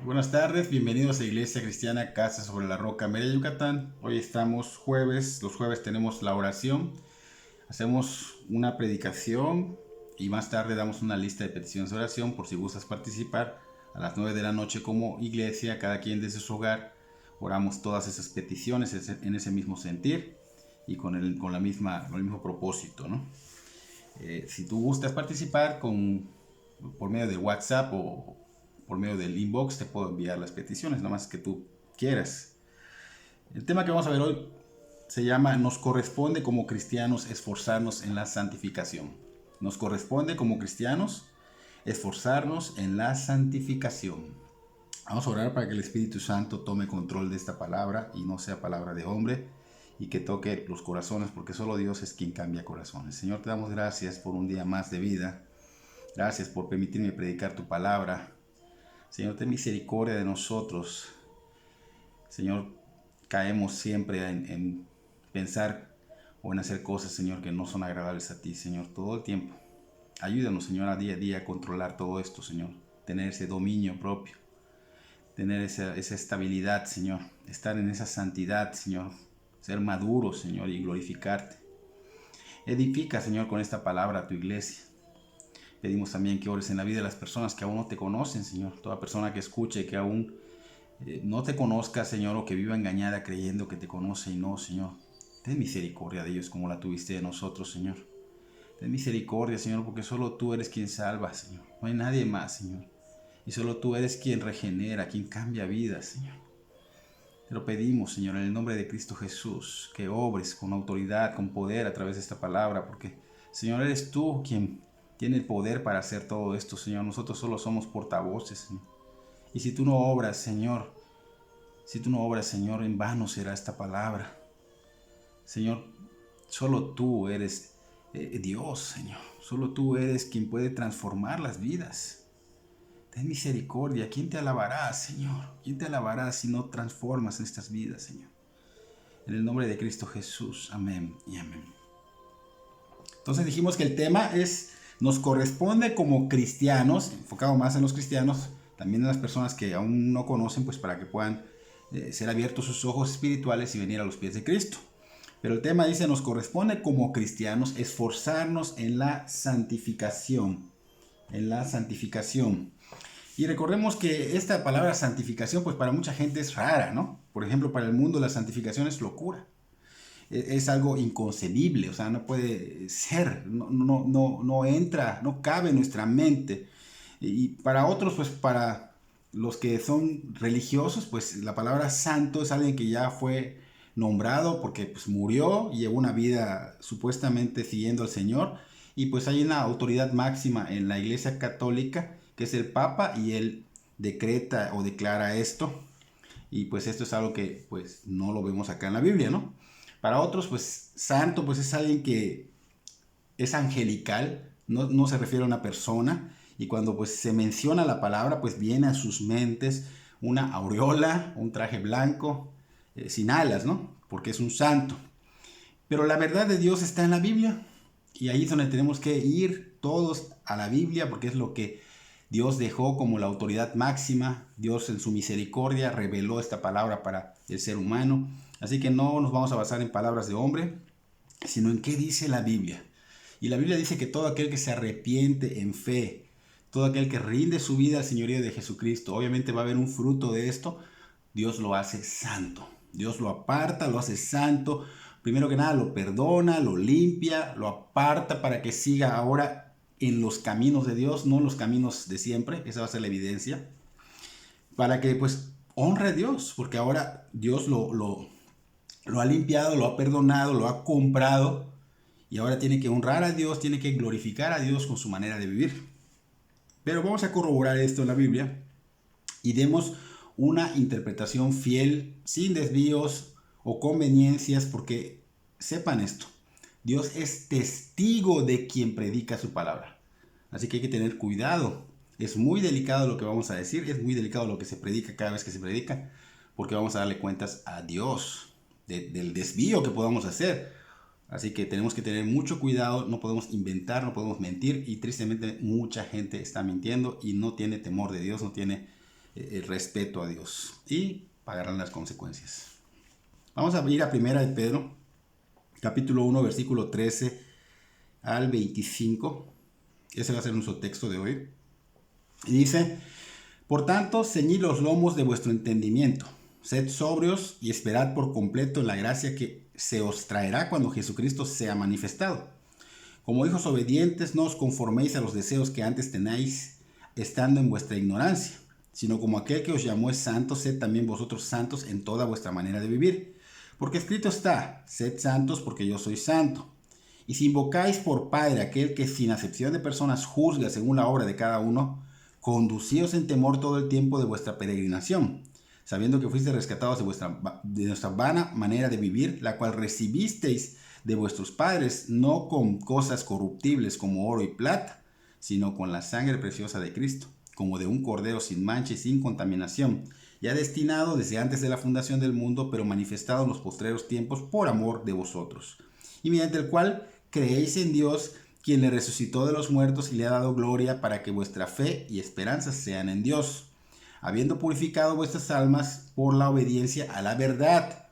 Buenas tardes, bienvenidos a Iglesia Cristiana Casa sobre la Roca, Mérida, Yucatán. Hoy estamos jueves, los jueves tenemos la oración, hacemos una predicación y más tarde damos una lista de peticiones de oración por si gustas participar. A las 9 de la noche como iglesia, cada quien desde su hogar, oramos todas esas peticiones en ese mismo sentir y con el mismo propósito, ¿no? Si tú gustas participar por medio de WhatsApp o por medio del inbox, te puedo enviar las peticiones, nada más que tú quieras. El tema que vamos a ver hoy se llama Nos corresponde como cristianos esforzarnos en la santificación. Nos corresponde como cristianos esforzarnos en la santificación. Vamos a orar para que el Espíritu Santo tome control de esta palabra y no sea palabra de hombre y que toque los corazones, porque solo Dios es quien cambia corazones. Señor, te damos gracias por un día más de vida. Gracias por permitirme predicar tu palabra. Señor, ten misericordia de nosotros. Señor, caemos siempre en pensar o en hacer cosas, Señor, que no son agradables a ti, Señor, todo el tiempo. Ayúdanos, Señor, a día a controlar todo esto, Señor. Tener ese dominio propio. Tener esa estabilidad, Señor. Estar en esa santidad, Señor. Ser maduro, Señor, y glorificarte. Edifica, Señor, con esta palabra a tu iglesia. Pedimos también que ores en la vida de las personas que aún no te conocen, Señor. Toda persona que escuche que aún no te conozca, Señor, o que viva engañada creyendo que te conoce y no, Señor. Ten misericordia de ellos como la tuviste de nosotros, Señor. Ten misericordia, Señor, porque solo tú eres quien salva, Señor. No hay nadie más, Señor. Y solo tú eres quien regenera, quien cambia vidas, Señor. Te lo pedimos, Señor, en el nombre de Cristo Jesús, que obres con autoridad, con poder a través de esta palabra, porque, Señor, eres tú quien tiene el poder para hacer todo esto, Señor. Nosotros solo somos portavoces, Señor. Y si tú no obras, Señor, en vano será esta palabra. Señor, solo tú eres Dios, Señor. Solo tú eres quien puede transformar las vidas. Ten misericordia. ¿Quién te alabará, Señor? ¿Quién te alabará si no transformas estas vidas, Señor? En el nombre de Cristo Jesús. Amén y amén. Entonces dijimos que el tema nos corresponde como cristianos, enfocado más en los cristianos, también en las personas que aún no conocen, pues para que puedan ser abiertos sus ojos espirituales y venir a los pies de Cristo. Pero el tema dice, nos corresponde como cristianos esforzarnos en la santificación. En la santificación. Y recordemos que esta palabra santificación, pues para mucha gente es rara, ¿no? Por ejemplo, para el mundo la santificación es locura. Es algo inconcebible, o sea, no puede ser, no entra, no cabe en nuestra mente. Y para otros, pues para los que son religiosos, pues la palabra santo es alguien que ya fue nombrado porque pues murió y llevó una vida supuestamente siguiendo al Señor. Y pues hay una autoridad máxima en la Iglesia Católica, que es el Papa, y él decreta o declara esto. Y pues esto es algo que pues no lo vemos acá en la Biblia, ¿no? Para otros, pues santo pues es alguien que es angelical, no se refiere a una persona. Y cuando pues se menciona la palabra, pues viene a sus mentes una aureola, un traje blanco, sin alas, ¿no? Porque es un santo. Pero la verdad de Dios está en la Biblia. Y ahí es donde tenemos que ir todos a la Biblia, porque es lo que Dios dejó como la autoridad máxima. Dios en su misericordia reveló esta palabra para el ser humano. Así que no nos vamos a basar en palabras de hombre, sino en qué dice la Biblia. Y la Biblia dice que todo aquel que se arrepiente en fe, todo aquel que rinde su vida al señorío de Jesucristo, obviamente va a haber un fruto de esto. Dios lo hace santo. Dios lo aparta, lo hace santo. Primero que nada lo perdona, lo limpia, lo aparta para que siga ahora en los caminos de Dios, no en los caminos de siempre. Esa va a ser la evidencia. Para que pues honre a Dios, porque ahora Dios lo ha limpiado, lo ha perdonado, lo ha comprado. Y ahora tiene que honrar a Dios, tiene que glorificar a Dios con su manera de vivir. Pero vamos a corroborar esto en la Biblia y demos una interpretación fiel, sin desvíos o conveniencias, porque sepan esto, Dios es testigo de quien predica su palabra. Así que hay que tener cuidado. Es muy delicado lo que vamos a decir, es muy delicado lo que se predica cada vez que se predica, porque vamos a darle cuentas a Dios del desvío que podamos hacer. Así que tenemos que tener mucho cuidado, no podemos inventar, no podemos mentir, y tristemente mucha gente está mintiendo y no tiene temor de Dios, no tiene el respeto a Dios y pagarán las consecuencias. Vamos a ir a Primera de Pedro, capítulo 1, versículo 13 al 25. Ese va a ser nuestro texto de hoy. Y dice: por tanto, ceñid los lomos de vuestro entendimiento, sed sobrios y esperad por completo en la gracia que se os traerá cuando Jesucristo sea manifestado. Como hijos obedientes, no os conforméis a los deseos que antes tenéis, estando en vuestra ignorancia, sino como aquel que os llamó es santo, sed también vosotros santos en toda vuestra manera de vivir. Porque escrito está: sed santos porque yo soy santo. Y si invocáis por Padre aquel que sin acepción de personas juzga según la obra de cada uno, conducíos en temor todo el tiempo de vuestra peregrinación, sabiendo que fuisteis rescatados de nuestra vana manera de vivir, la cual recibisteis de vuestros padres, no con cosas corruptibles como oro y plata, sino con la sangre preciosa de Cristo, como de un cordero sin mancha y sin contaminación, ya destinado desde antes de la fundación del mundo, pero manifestado en los postreros tiempos por amor de vosotros, y mediante el cual creéis en Dios, quien le resucitó de los muertos y le ha dado gloria, para que vuestra fe y esperanza sean en Dios, habiendo purificado vuestras almas por la obediencia a la verdad,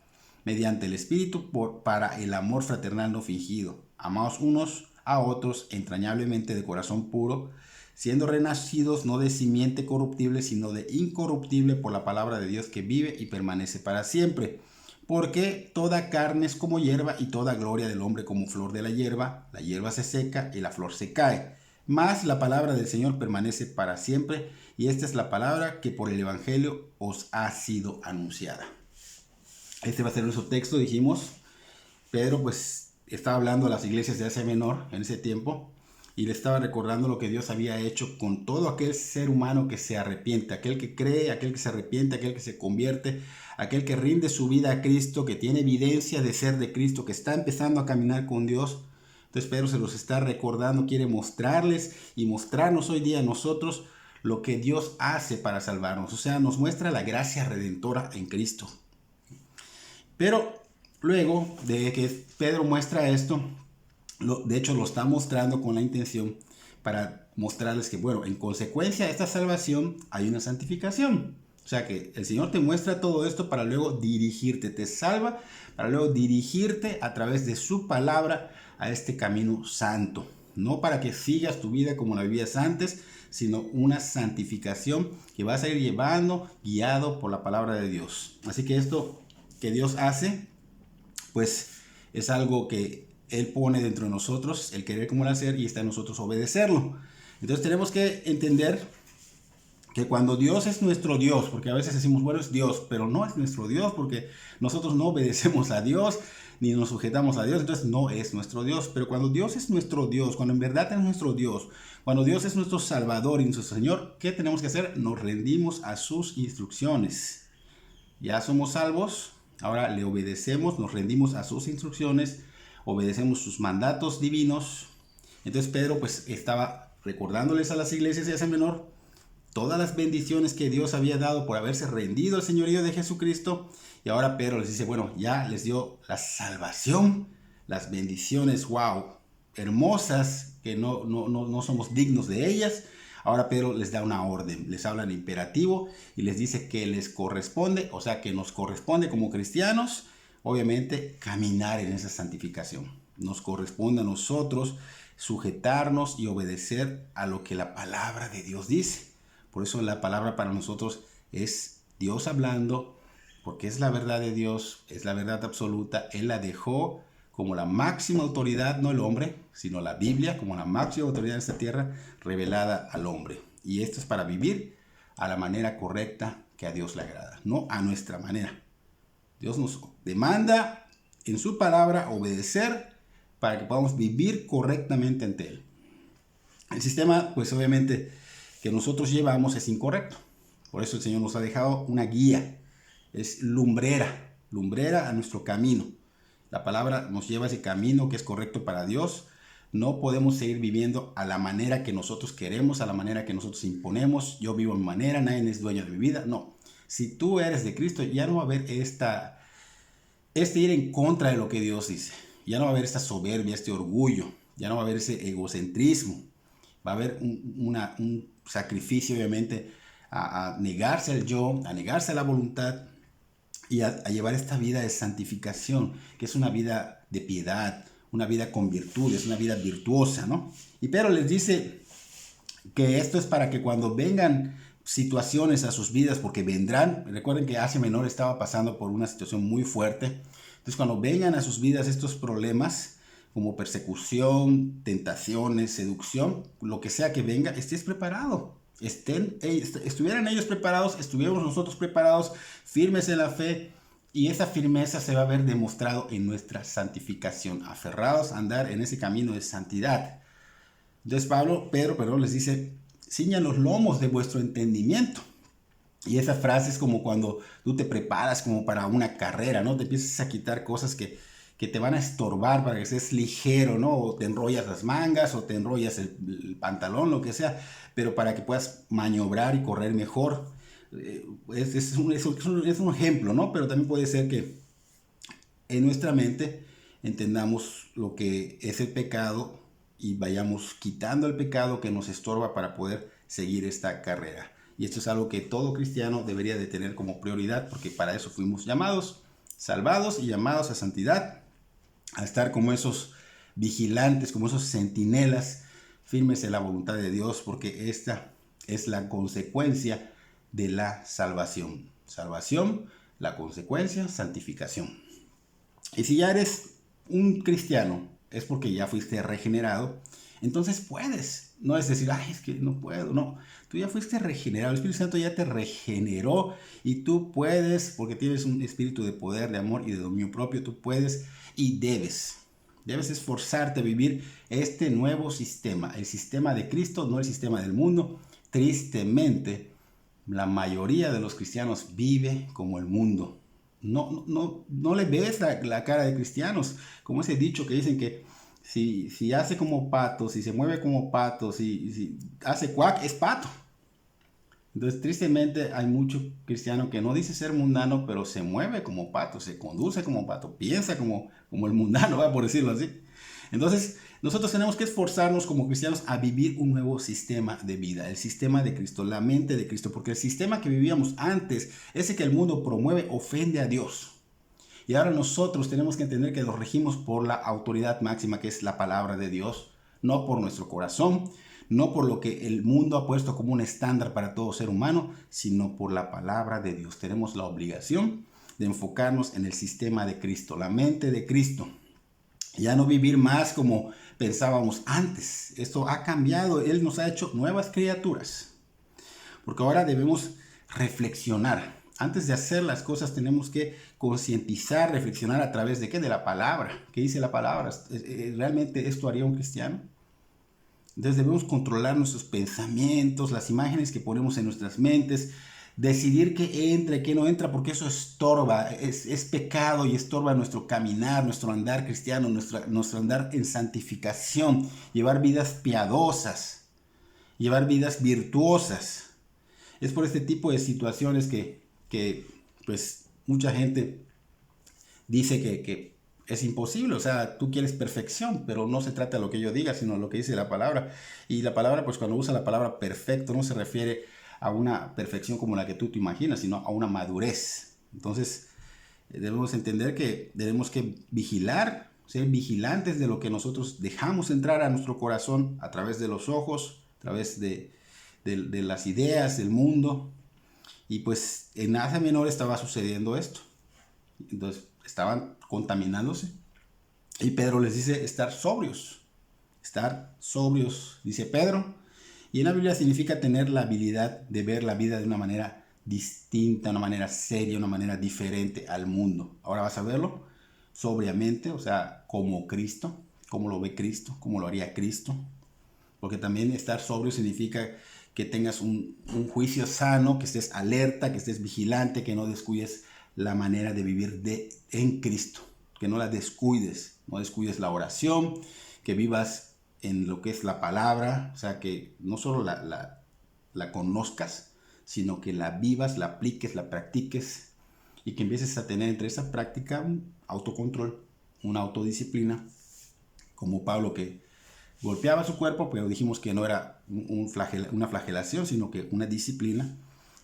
mediante el Espíritu, para el amor fraternal no fingido. Amaos unos a otros entrañablemente de corazón puro, siendo renacidos no de simiente corruptible, sino de incorruptible, por la palabra de Dios que vive y permanece para siempre. Porque toda carne es como hierba, y toda gloria del hombre como flor de la hierba se seca y la flor se cae. Mas la palabra del Señor permanece para siempre, y esta es la palabra que por el Evangelio os ha sido anunciada. Este va a ser nuestro texto, dijimos. Pedro pues estaba hablando a las iglesias de Asia Menor en ese tiempo, y le estaba recordando lo que Dios había hecho con todo aquel ser humano que se arrepiente, aquel que cree, aquel que se arrepiente, aquel que se convierte, aquel que rinde su vida a Cristo, que tiene evidencia de ser de Cristo, que está empezando a caminar con Dios. Entonces Pedro se los está recordando, quiere mostrarles y mostrarnos hoy día a nosotros lo que Dios hace para salvarnos. O sea, nos muestra la gracia redentora en Cristo. Pero luego de que Pedro muestra esto, de hecho lo está mostrando con la intención para mostrarles que, bueno, en consecuencia de esta salvación hay una santificación. O sea que el Señor te muestra todo esto para luego dirigirte, te salva para luego dirigirte a través de su palabra a este camino santo. No para que sigas tu vida como la vivías antes, sino una santificación que vas a ir llevando, guiado por la palabra de Dios. Así que esto que Dios hace, pues es algo que Él pone dentro de nosotros, el querer como el hacer, y está en nosotros obedecerlo. Entonces tenemos que entender que cuando Dios es nuestro Dios, porque a veces decimos, bueno, es Dios, pero no es nuestro Dios, porque nosotros no obedecemos a Dios, ni nos sujetamos a Dios, entonces no es nuestro Dios. Pero cuando Dios es nuestro Dios, cuando en verdad es nuestro Dios, cuando Dios es nuestro Salvador y nuestro Señor, ¿qué tenemos que hacer? Nos rendimos a sus instrucciones. Ya somos salvos, ahora le obedecemos, nos rendimos a sus instrucciones, obedecemos sus mandatos divinos. Entonces Pedro pues estaba recordándoles a las iglesias de Asia Menor todas las bendiciones que Dios había dado por haberse rendido al señorío de Jesucristo. Y ahora Pedro les dice, bueno, ya les dio la salvación, las bendiciones, wow, hermosas, que no somos dignos de ellas. Ahora Pedro les da una orden, les habla en imperativo y les dice que les corresponde, o sea que nos corresponde como cristianos, obviamente, caminar en esa santificación. Nos corresponde a nosotros sujetarnos y obedecer a lo que la palabra de Dios dice. Por eso la palabra para nosotros es Dios hablando, porque es la verdad de Dios, es la verdad absoluta. Él la dejó como la máxima autoridad, no el hombre, sino la Biblia como la máxima autoridad en esta tierra revelada al hombre. Y esto es para vivir a la manera correcta que a Dios le agrada, no a nuestra manera. Dios nos demanda en su palabra obedecer para que podamos vivir correctamente ante Él. El sistema, pues obviamente, que nosotros llevamos es incorrecto. Por eso el Señor nos ha dejado una guía. Es lumbrera a nuestro camino. La palabra nos lleva a ese camino que es correcto para Dios. No podemos seguir viviendo a la manera que nosotros queremos, a la manera que nosotros imponemos. Yo vivo a mi manera, nadie es dueño de mi vida. No. Si tú eres de Cristo, ya no va a haber este ir en contra de lo que Dios dice. Ya no va a haber esta soberbia, este orgullo. Ya no va a haber ese egocentrismo. Va a haber un sacrificio, obviamente, a negarse al yo, a negarse a la voluntad y a llevar esta vida de santificación, que es una vida de piedad, una vida con virtudes, una vida virtuosa, ¿no? Y Pedro les dice que esto es para que cuando vengan situaciones a sus vidas, porque vendrán, recuerden que Asia Menor estaba pasando por una situación muy fuerte, entonces cuando vengan a sus vidas estos problemas, como persecución, tentaciones, seducción, lo que sea que venga, estés preparado. Estuvieran ellos preparados, estuviéramos nosotros preparados, firmes en la fe, y esa firmeza se va a ver demostrado en nuestra santificación, aferrados a andar en ese camino de santidad. Entonces Pedro, les dice, ciñan los lomos de vuestro entendimiento. Y esa frase es como cuando tú te preparas como para una carrera, ¿no? Te empiezas a quitar cosas que te van a estorbar para que seas ligero, ¿no? O te enrollas las mangas o te enrollas el pantalón, lo que sea, pero para que puedas maniobrar y correr mejor. Es un ejemplo, ¿no? Pero también puede ser que en nuestra mente entendamos lo que es el pecado y vayamos quitando el pecado que nos estorba para poder seguir esta carrera. Y esto es algo que todo cristiano debería de tener como prioridad, porque para eso fuimos llamados, salvados y llamados a santidad, a estar como esos vigilantes, como esos centinelas, firmes en la voluntad de Dios, porque esta es la consecuencia de la salvación. Salvación, la consecuencia, santificación. Y si ya eres un cristiano, es porque ya fuiste regenerado, entonces puedes. No es decir, ay, es que no puedo, no. Tú ya fuiste regenerado, el Espíritu Santo ya te regeneró y tú puedes, porque tienes un espíritu de poder, de amor y de dominio propio, tú puedes y debes. Debes esforzarte a vivir este nuevo sistema, el sistema de Cristo, no el sistema del mundo. Tristemente, la mayoría de los cristianos vive como el mundo. No le ves la cara de cristianos, como ese dicho que dicen que si hace como pato, si se mueve como pato, si hace cuac, es pato. Entonces, tristemente, hay mucho cristiano que no dice ser mundano, pero se mueve como pato, se conduce como pato, piensa como el mundano, por decirlo así. Entonces, nosotros tenemos que esforzarnos como cristianos a vivir un nuevo sistema de vida, el sistema de Cristo, la mente de Cristo, porque el sistema que vivíamos antes, ese que el mundo promueve, ofende a Dios. Y ahora nosotros tenemos que entender que nos regimos por la autoridad máxima, que es la palabra de Dios, no por nuestro corazón, no por lo que el mundo ha puesto como un estándar para todo ser humano, sino por la palabra de Dios. Tenemos la obligación de enfocarnos en el sistema de Cristo, la mente de Cristo. Ya no vivir más como pensábamos antes. Esto ha cambiado. Él nos ha hecho nuevas criaturas. Porque ahora debemos reflexionar. Antes de hacer las cosas tenemos que concientizar, reflexionar a través de ¿qué? De la palabra. ¿Qué dice la palabra? ¿Realmente esto haría un cristiano? Entonces debemos controlar nuestros pensamientos, las imágenes que ponemos en nuestras mentes, decidir qué entra y qué no entra, porque eso estorba, es pecado y estorba nuestro caminar, nuestro andar cristiano, nuestro andar en santificación, llevar vidas piadosas, llevar vidas virtuosas. Es por este tipo de situaciones que pues mucha gente dice que es imposible. O sea, tú quieres perfección, pero no se trata de lo que yo diga, sino lo que dice la palabra. Y la palabra, pues cuando usa la palabra perfecto, no se refiere a una perfección como la que tú te imaginas, sino a una madurez. Entonces, debemos entender que tenemos que vigilar, ser vigilantes de lo que nosotros dejamos entrar a nuestro corazón a través de los ojos, a través de las ideas, del mundo. Y pues en Asia Menor estaba sucediendo esto. Entonces estaban contaminándose. Y Pedro les dice estar sobrios. Estar sobrios, dice Pedro. Y en la Biblia significa tener la habilidad de ver la vida de una manera distinta, una manera seria, una manera diferente al mundo. Ahora vas a verlo sobriamente, o sea, como Cristo, como lo ve Cristo, como lo haría Cristo. Porque también estar sobrio significa que tengas un juicio sano, que estés alerta, que estés vigilante, que no descuides la manera de vivir en Cristo, que no la descuides, no descuides la oración, que vivas en lo que es la palabra, o sea, que no solo la conozcas, sino que la vivas, la apliques, la practiques y que empieces a tener entre esa práctica un autocontrol, una autodisciplina, como Pablo que golpeaba su cuerpo, pero dijimos que no era una flagelación, sino que una disciplina.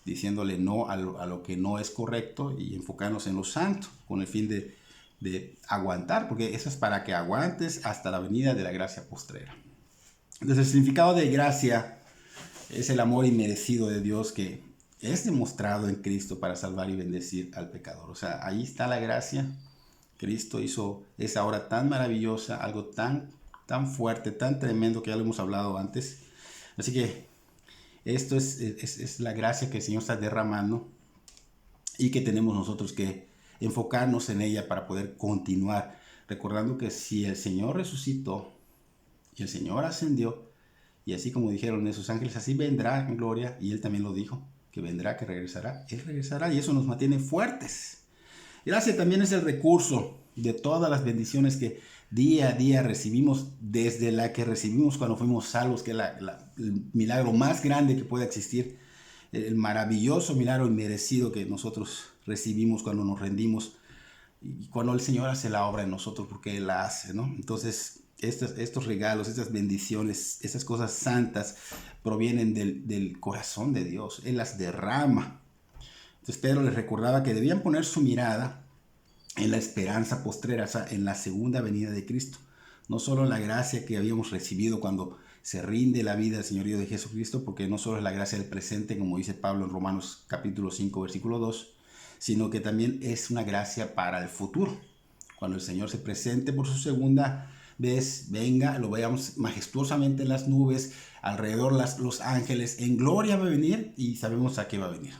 diciéndole no a lo que no es correcto y enfocarnos en lo santo, con el fin de aguantar, porque eso es para que aguantes hasta la venida de la gracia postrera. Entonces el significado de gracia es el amor inmerecido de Dios que es demostrado en Cristo para salvar y bendecir al pecador. O sea, ahí está la gracia. Cristo hizo esa obra tan maravillosa, algo tan fuerte, tan tremendo, que ya lo hemos hablado antes. Así que esto es la gracia que el Señor está derramando y que tenemos nosotros que enfocarnos en ella para poder continuar, recordando que si el Señor resucitó y el Señor ascendió, y así como dijeron esos ángeles, así vendrá en gloria, y Él también lo dijo, que vendrá, que regresará, Él regresará, y eso nos mantiene fuertes. Gracia también es el recurso de todas las bendiciones que día a día recibimos, desde la que recibimos cuando fuimos salvos, que es el milagro más grande que puede existir, el maravilloso milagro inmerecido que nosotros recibimos cuando nos rendimos y cuando el Señor hace la obra en nosotros, porque Él la hace, ¿no? Entonces, estos regalos, estas bendiciones, estas cosas santas provienen del corazón de Dios. Él las derrama. Entonces Pedro les recordaba que debían poner su mirada en la esperanza postrera, o sea, en la segunda venida de Cristo. No solo en la gracia que habíamos recibido cuando se rinde la vida al señorío de Jesucristo, porque no solo es la gracia del presente, como dice Pablo en Romanos capítulo 5, versículo 2, sino que también es una gracia para el futuro. Cuando el Señor se presente por su segunda vez, venga, lo veamos majestuosamente en las nubes, alrededor los ángeles, en gloria va a venir y sabemos a qué va a venir.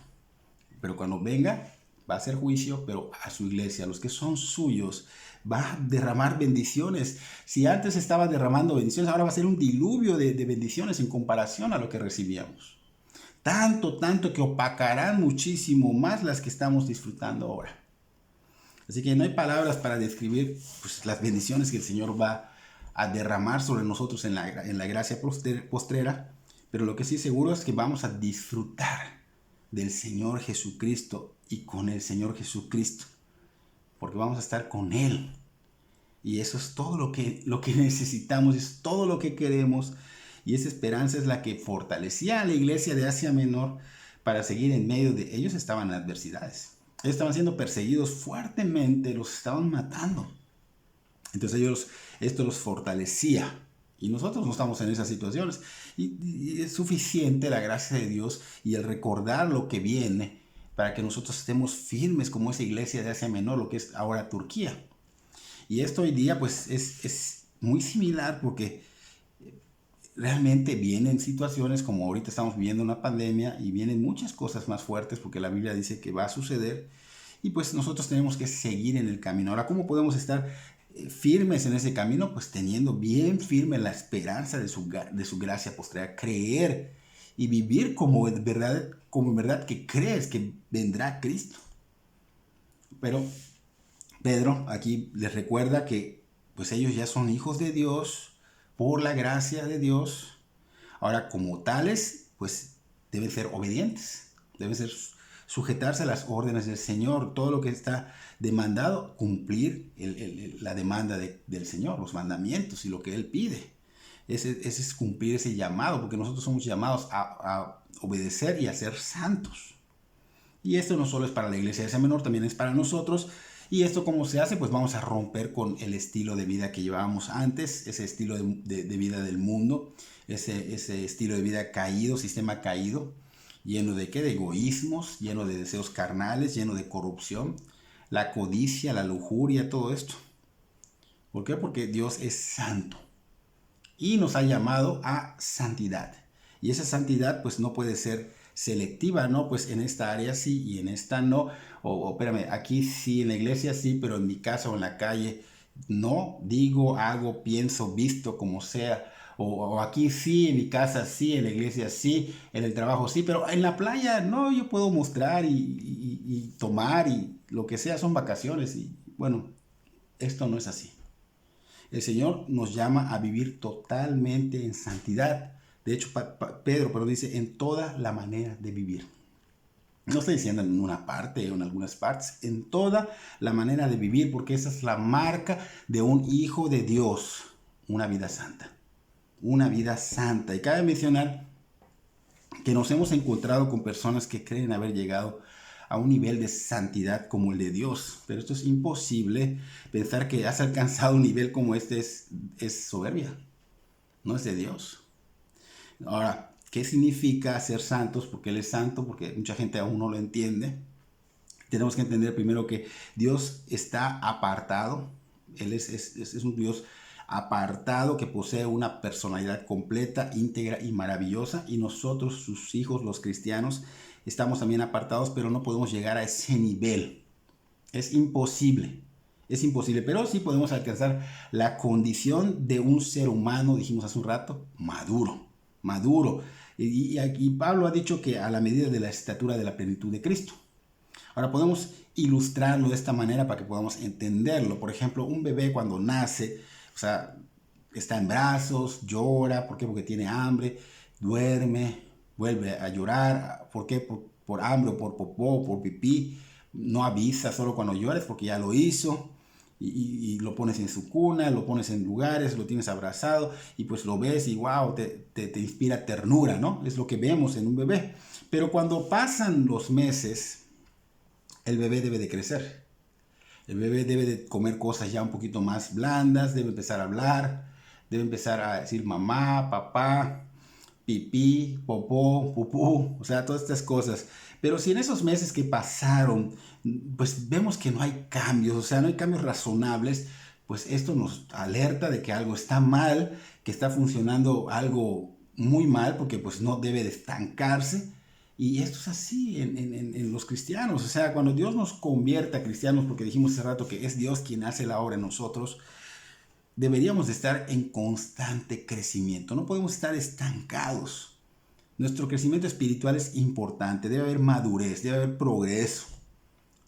Pero cuando venga, va a hacer juicio, pero a su iglesia, a los que son suyos, va a derramar bendiciones. Si antes estaba derramando bendiciones, ahora va a ser un diluvio de bendiciones en comparación a lo que recibíamos. Tanto que opacarán muchísimo más las que estamos disfrutando ahora. Así que no hay palabras para describir pues, las bendiciones que el Señor va a derramar sobre nosotros en la gracia postrera, pero lo que sí seguro es que vamos a disfrutar del Señor Jesucristo y con el Señor Jesucristo, porque vamos a estar con Él. Y eso es todo lo que necesitamos, es todo lo que queremos. Y esa esperanza es la que fortalecía a la iglesia de Asia Menor para seguir en medio de ellos. Estaban en adversidades. Ellos estaban siendo perseguidos fuertemente, los estaban matando. Entonces esto los fortalecía. Y nosotros no estamos en esas situaciones. Y es suficiente la gracia de Dios y el recordar lo que viene para que nosotros estemos firmes como esa iglesia de Asia Menor, lo que es ahora Turquía. Y esto hoy día pues es muy similar porque realmente vienen situaciones como ahorita estamos viviendo una pandemia y vienen muchas cosas más fuertes porque la Biblia dice que va a suceder y pues nosotros tenemos que seguir en el camino. Ahora, ¿cómo podemos estar firmes en ese camino? Pues teniendo bien firme la esperanza de su gracia postrera, creer y vivir como en verdad que crees que vendrá Cristo. Pero Pedro aquí les recuerda que pues ellos ya son hijos de Dios por la gracia de Dios. Ahora, como tales, pues deben ser obedientes, deben sujetarse a las órdenes del Señor, todo lo que está demandado, cumplir la demanda del Señor, los mandamientos y lo que Él pide. Ese es cumplir ese llamado, porque nosotros somos llamados a obedecer y a ser santos. Y esto no solo es para la iglesia de Asia Menor, también es para nosotros. Y esto cómo se hace, pues vamos a romper con el estilo de vida que llevábamos antes, ese estilo de vida del mundo, ese estilo de vida caído, sistema caído, lleno de ¿qué? De egoísmos, lleno de deseos carnales, lleno de corrupción, la codicia, la lujuria, todo esto. ¿Por qué? Porque Dios es santo y nos ha llamado a santidad. Y esa santidad pues no puede ser selectiva, ¿no? Pues en esta área sí y en esta no. O espérame, aquí sí, en la iglesia sí, pero en mi casa o en la calle no. Digo, hago, pienso, visto, como sea. O aquí sí, en mi casa sí, en la iglesia sí, en el trabajo sí, pero en la playa no, yo puedo mostrar y tomar y lo que sea, son vacaciones. Y bueno, esto no es así. El Señor nos llama a vivir totalmente en santidad. De hecho, Pedro dice en toda la manera de vivir. No estoy diciendo en una parte o en algunas partes, en toda la manera de vivir, porque esa es la marca de un hijo de Dios, una vida santa. Una vida santa. Y cabe mencionar que nos hemos encontrado con personas que creen haber llegado a un nivel de santidad como el de Dios. Pero esto es imposible. Pensar que has alcanzado un nivel como este es soberbia, no es de Dios. Ahora, ¿qué significa ser santos? Porque Él es santo, porque mucha gente aún no lo entiende. Tenemos que entender primero que Dios está apartado. Él es un Dios apartado que posee una personalidad completa, íntegra y maravillosa. Y nosotros, sus hijos, los cristianos, estamos también apartados, pero no podemos llegar a ese nivel. Es imposible. Es imposible, pero sí podemos alcanzar la condición de un ser humano, dijimos hace un rato, maduro, maduro. Y aquí Pablo ha dicho que a la medida de la estatura de la plenitud de Cristo. Ahora podemos ilustrarlo de esta manera para que podamos entenderlo. Por ejemplo, un bebé cuando nace, o sea, está en brazos, llora, ¿por qué? Porque tiene hambre, duerme, vuelve a llorar, ¿por qué? Por hambre, o por popó, por pipí. No avisa solo cuando llores porque ya lo hizo. Y lo pones en su cuna, lo pones en lugares, lo tienes abrazado y pues lo ves y wow, te inspira ternura, ¿no? Es lo que vemos en un bebé. Pero cuando pasan los meses, el bebé debe de crecer. El bebé debe de comer cosas ya un poquito más blandas, debe empezar a hablar, debe empezar a decir mamá, papá, pipí, popó, pupú, o sea, todas estas cosas. Pero si en esos meses que pasaron, pues vemos que no hay cambios, o sea, no hay cambios razonables, pues esto nos alerta de que algo está mal, que está funcionando algo muy mal, porque pues no debe de estancarse. Y esto es así en los cristianos. O sea, cuando Dios nos convierte a cristianos, porque dijimos hace rato que es Dios quien hace la obra en nosotros, deberíamos de estar en constante crecimiento. No podemos estar estancados. Nuestro crecimiento espiritual es importante. Debe haber madurez, debe haber progreso.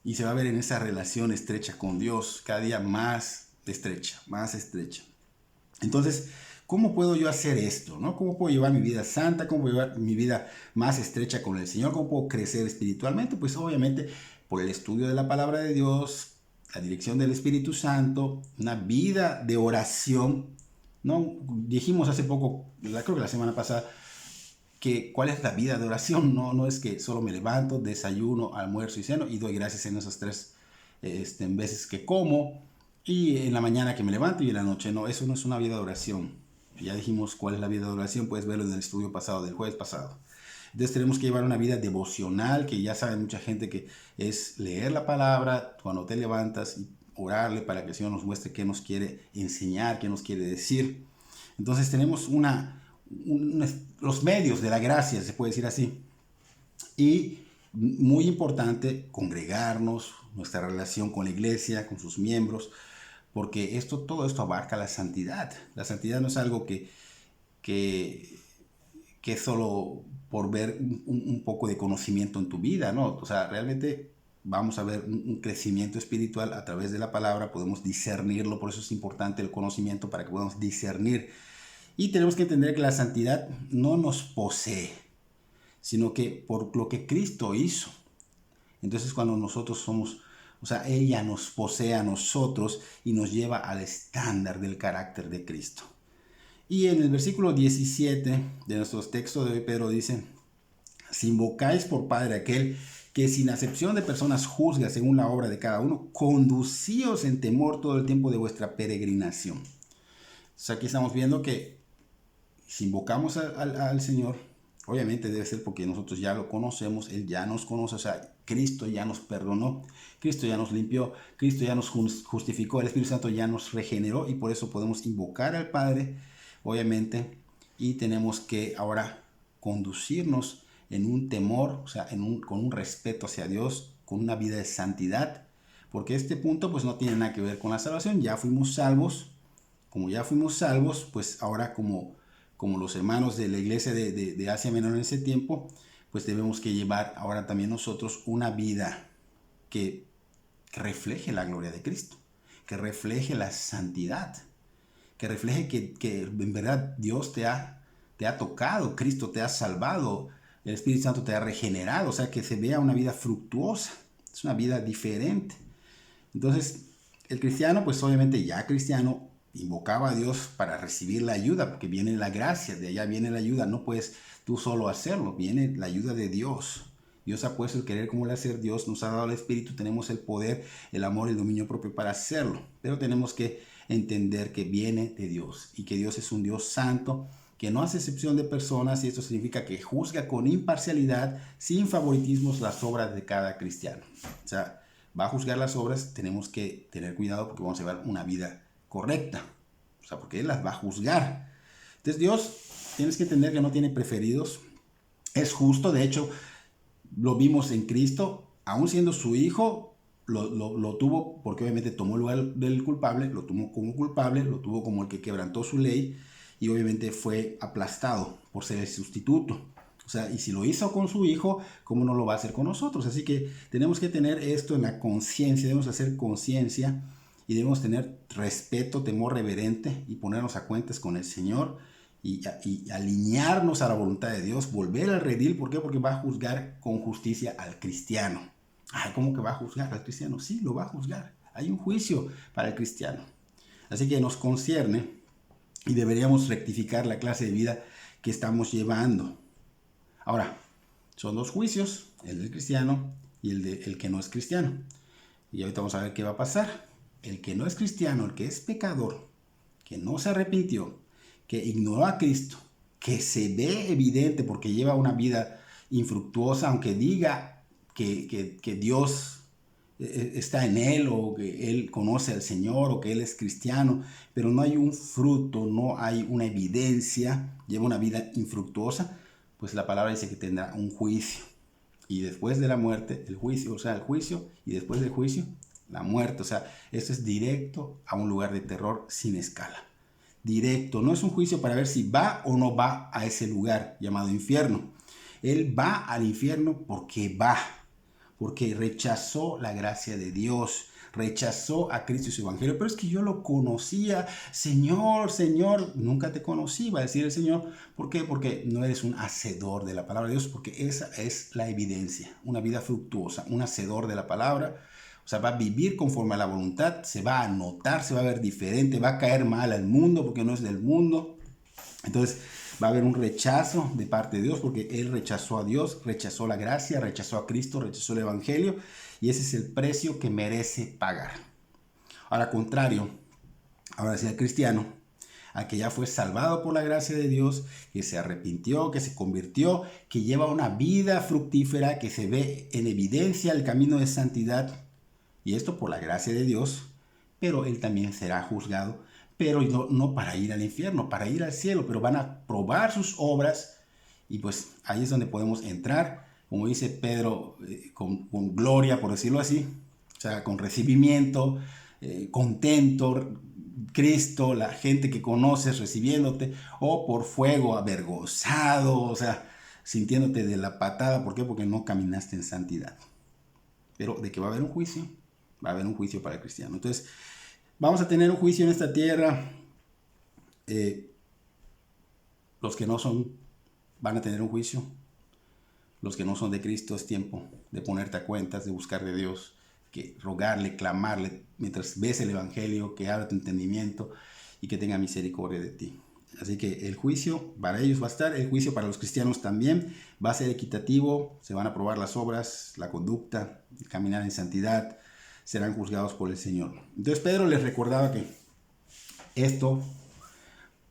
Y se va a ver en esa relación estrecha con Dios, cada día más estrecha, más estrecha. Entonces, ¿cómo puedo yo hacer esto? ¿No? ¿Cómo puedo llevar mi vida santa? ¿Cómo puedo llevar mi vida más estrecha con el Señor? ¿Cómo puedo crecer espiritualmente? Pues obviamente por el estudio de la palabra de Dios, la dirección del Espíritu Santo, una vida de oración. ¿No? Dijimos hace poco, creo que la semana pasada, que cuál es la vida de oración. No es que solo me levanto, desayuno, almuerzo y ceno y doy gracias en esas tres veces que como. Y en la mañana que me levanto y en la noche, no, eso no es una vida de oración. Ya dijimos cuál es la vida de oración, puedes verlo en el estudio pasado, del jueves pasado. Entonces tenemos que llevar una vida devocional, que ya sabe mucha gente que es leer la palabra cuando te levantas y orarle para que el Señor nos muestre qué nos quiere enseñar, qué nos quiere decir. Entonces tenemos los medios de la gracia, se puede decir así. Y muy importante, congregarnos, nuestra relación con la iglesia, con sus miembros, porque todo esto abarca la santidad. La santidad no es algo que es solo por ver un poco de conocimiento en tu vida, ¿no? O sea, realmente vamos a ver un crecimiento espiritual a través de la palabra, podemos discernirlo, por eso es importante el conocimiento para que podamos discernir. Y tenemos que entender que la santidad no nos posee, sino que por lo que Cristo hizo. Entonces cuando nosotros somos, o sea, ella nos posee a nosotros y nos lleva al estándar del carácter de Cristo. Y en el versículo 17 de nuestro texto de hoy, Pedro dice, si invocáis por Padre aquel que sin acepción de personas juzga según la obra de cada uno, conducíos en temor todo el tiempo de vuestra peregrinación. Entonces aquí estamos viendo que si invocamos al Señor, obviamente debe ser porque nosotros ya lo conocemos, Él ya nos conoce, o sea, Cristo ya nos perdonó, Cristo ya nos limpió, Cristo ya nos justificó, el Espíritu Santo ya nos regeneró y por eso podemos invocar al Padre, obviamente, y tenemos que ahora conducirnos en un temor, o sea, con un respeto hacia Dios, con una vida de santidad, porque este punto pues no tiene nada que ver con la salvación, ya fuimos salvos, como ya fuimos salvos, pues ahora como los hermanos de la iglesia de Asia Menor en ese tiempo, pues debemos que llevar ahora también nosotros una vida que refleje la gloria de Cristo, que refleje la santidad, que refleje que en verdad Dios te ha tocado, Cristo te ha salvado, el Espíritu Santo te ha regenerado, o sea, que se vea una vida fructuosa, es una vida diferente. Entonces, el cristiano, pues obviamente ya cristiano, invocaba a Dios para recibir la ayuda, porque viene la gracia, de allá viene la ayuda, no puedes tú solo hacerlo, viene la ayuda de Dios. Dios ha puesto el querer como el hacer, Dios nos ha dado el Espíritu, tenemos el poder, el amor, el dominio propio para hacerlo, pero tenemos que entender que viene de Dios y que Dios es un Dios santo, que no hace excepción de personas, y esto significa que juzga con imparcialidad, sin favoritismos, las obras de cada cristiano. O sea, va a juzgar las obras, tenemos que tener cuidado porque vamos a llevar una vida correcta, o sea, porque Él las va a juzgar. Entonces Dios, tienes que entender que no tiene preferidos, es justo, de hecho, lo vimos en Cristo, aún siendo su hijo, lo tuvo porque obviamente tomó el lugar del culpable, lo tomó como culpable, lo tuvo como el que quebrantó su ley y obviamente fue aplastado por ser el sustituto. O sea, y si lo hizo con su hijo, ¿cómo no lo va a hacer con nosotros? Así que tenemos que tener esto en la conciencia, debemos hacer conciencia y debemos tener respeto, temor reverente y ponernos a cuentas con el Señor y alinearnos a la voluntad de Dios, volver al redil. ¿Por qué? Porque va a juzgar con justicia al cristiano. Ay, ¿cómo que va a juzgar al cristiano? Sí, lo va a juzgar. Hay un juicio para el cristiano. Así que nos concierne y deberíamos rectificar la clase de vida que estamos llevando. Ahora, son dos juicios, el del cristiano y el que no es cristiano. Y ahorita vamos a ver qué va a pasar. El que no es cristiano, el que es pecador, que no se arrepintió, que ignoró a Cristo, que se ve evidente porque lleva una vida infructuosa, aunque diga que Dios está en él o que él conoce al Señor o que él es cristiano, pero no hay un fruto, no hay una evidencia, lleva una vida infructuosa, pues la palabra dice que tendrá un juicio. Y después de la muerte, el juicio, o sea, el juicio, y después del juicio, la muerte. O sea, esto es directo a un lugar de terror sin escala. Directo, no es un juicio para ver si va o no va a ese lugar llamado infierno. Él va al infierno porque rechazó la gracia de Dios, rechazó a Cristo y su evangelio. Pero es que yo lo conocía, Señor, Señor, nunca te conocí, va a decir el Señor. ¿Por qué? Porque no eres un hacedor de la palabra de Dios, porque esa es la evidencia, una vida fructuosa, un hacedor de la palabra. O sea, va a vivir conforme a la voluntad, se va a notar, se va a ver diferente, va a caer mal al mundo porque no es del mundo. Entonces va a haber un rechazo de parte de Dios porque Él rechazó a Dios, rechazó la gracia, rechazó a Cristo, rechazó el Evangelio, y ese es el precio que merece pagar. Ahora, contrario, ahora sí el cristiano, a que ya fue salvado por la gracia de Dios, que se arrepintió, que se convirtió, que lleva una vida fructífera, que se ve en evidencia el camino de santidad, y esto por la gracia de Dios, pero él también será juzgado, pero no para ir al infierno, para ir al cielo, pero van a probar sus obras, y pues ahí es donde podemos entrar, como dice Pedro, con gloria, por decirlo así, o sea, con recibimiento, contento, Cristo, la gente que conoces recibiéndote, o por fuego, avergonzado, o sea, sintiéndote de la patada. ¿Por qué? Porque no caminaste en santidad. Pero de que va a haber un juicio, va a haber un juicio para el cristiano. Entonces, vamos a tener un juicio en esta tierra. Los que no son, van a tener un juicio. Los que no son de Cristo, es tiempo de ponerte a cuentas, de buscar de Dios, que rogarle, clamarle, mientras ves el Evangelio, que abra tu entendimiento y que tenga misericordia de ti. Así que el juicio para ellos va a estar, el juicio para los cristianos también va a ser equitativo, se van a probar las obras, la conducta, caminar en santidad, serán juzgados por el Señor. Entonces Pedro les recordaba que esto,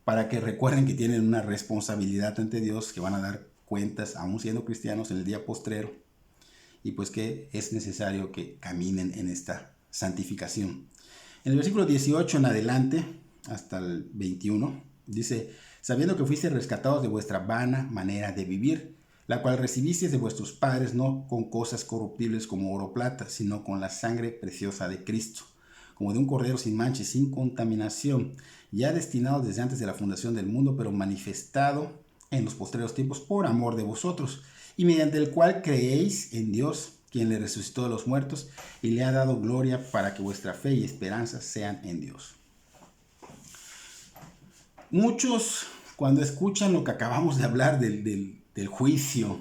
para que recuerden que tienen una responsabilidad ante Dios, que van a dar cuentas, aún siendo cristianos, en el día postrero, y pues que es necesario que caminen en esta santificación. En el versículo 18 en adelante, hasta el 21, dice: sabiendo que fuiste rescatados de vuestra vana manera de vivir, la cual recibisteis de vuestros padres, no con cosas corruptibles como oro o plata, sino con la sangre preciosa de Cristo, como de un cordero sin mancha y sin contaminación, ya destinado desde antes de la fundación del mundo, pero manifestado en los postreros tiempos por amor de vosotros, y mediante el cual creéis en Dios, quien le resucitó de los muertos y le ha dado gloria, para que vuestra fe y esperanza sean en Dios. Muchos, cuando escuchan lo que acabamos de hablar del juicio,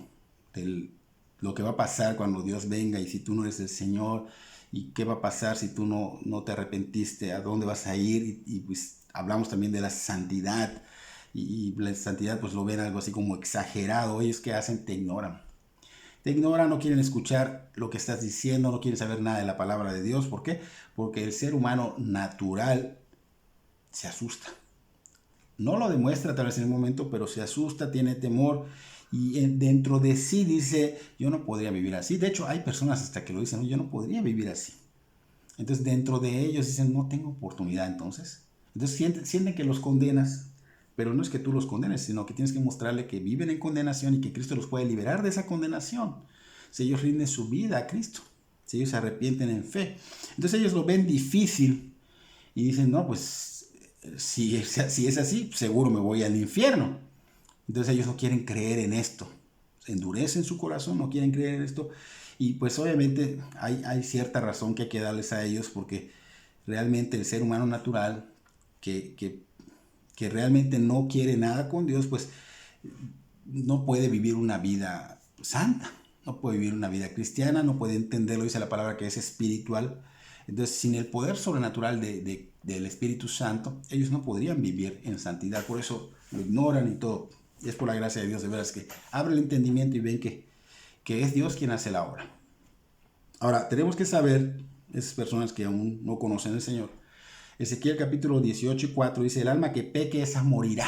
lo que va a pasar cuando Dios venga y si tú no eres el Señor, y qué va a pasar si tú no te arrepentiste, a dónde vas a ir, y pues Hablamos también de la santidad, y la santidad pues lo ven algo así como exagerado. Ellos que hacen, te ignoran. Te ignoran, no quieren escuchar lo que estás diciendo, no quieren saber nada de la palabra de Dios. ¿Por qué? Porque el ser humano natural se asusta. No lo demuestra tal vez en el momento, pero se asusta, tiene temor y dentro de sí dice, yo no podría vivir así. De hecho, hay personas hasta que lo dicen, yo no podría vivir así. Entonces, dentro de ellos dicen, no tengo oportunidad entonces. Entonces, sienten que los condenas, pero no es que tú los condenes, sino que tienes que mostrarle que viven en condenación y que Cristo los puede liberar de esa condenación. Si ellos rinden su vida a Cristo, si ellos se arrepienten en fe. Entonces, ellos lo ven difícil y dicen, no, pues, si es así, seguro me voy al infierno. Entonces, ellos no quieren creer en esto. Endurecen su corazón, no quieren creer en esto. Y pues obviamente hay cierta razón que hay que darles a ellos, porque realmente el ser humano natural que realmente no quiere nada con Dios, pues no puede vivir una vida santa, no puede vivir una vida cristiana, no puede entenderlo, dice la palabra que es espiritual. Entonces, sin el poder sobrenatural del Espíritu Santo, ellos no podrían vivir en santidad. Por eso lo ignoran y todo. Y es por la gracia de Dios, de veras, que abre el entendimiento y ven que es Dios quien hace la obra. Ahora, tenemos que saber, esas personas que aún no conocen al Señor, Ezequiel capítulo 18:4 dice, el alma que peque, esa morirá.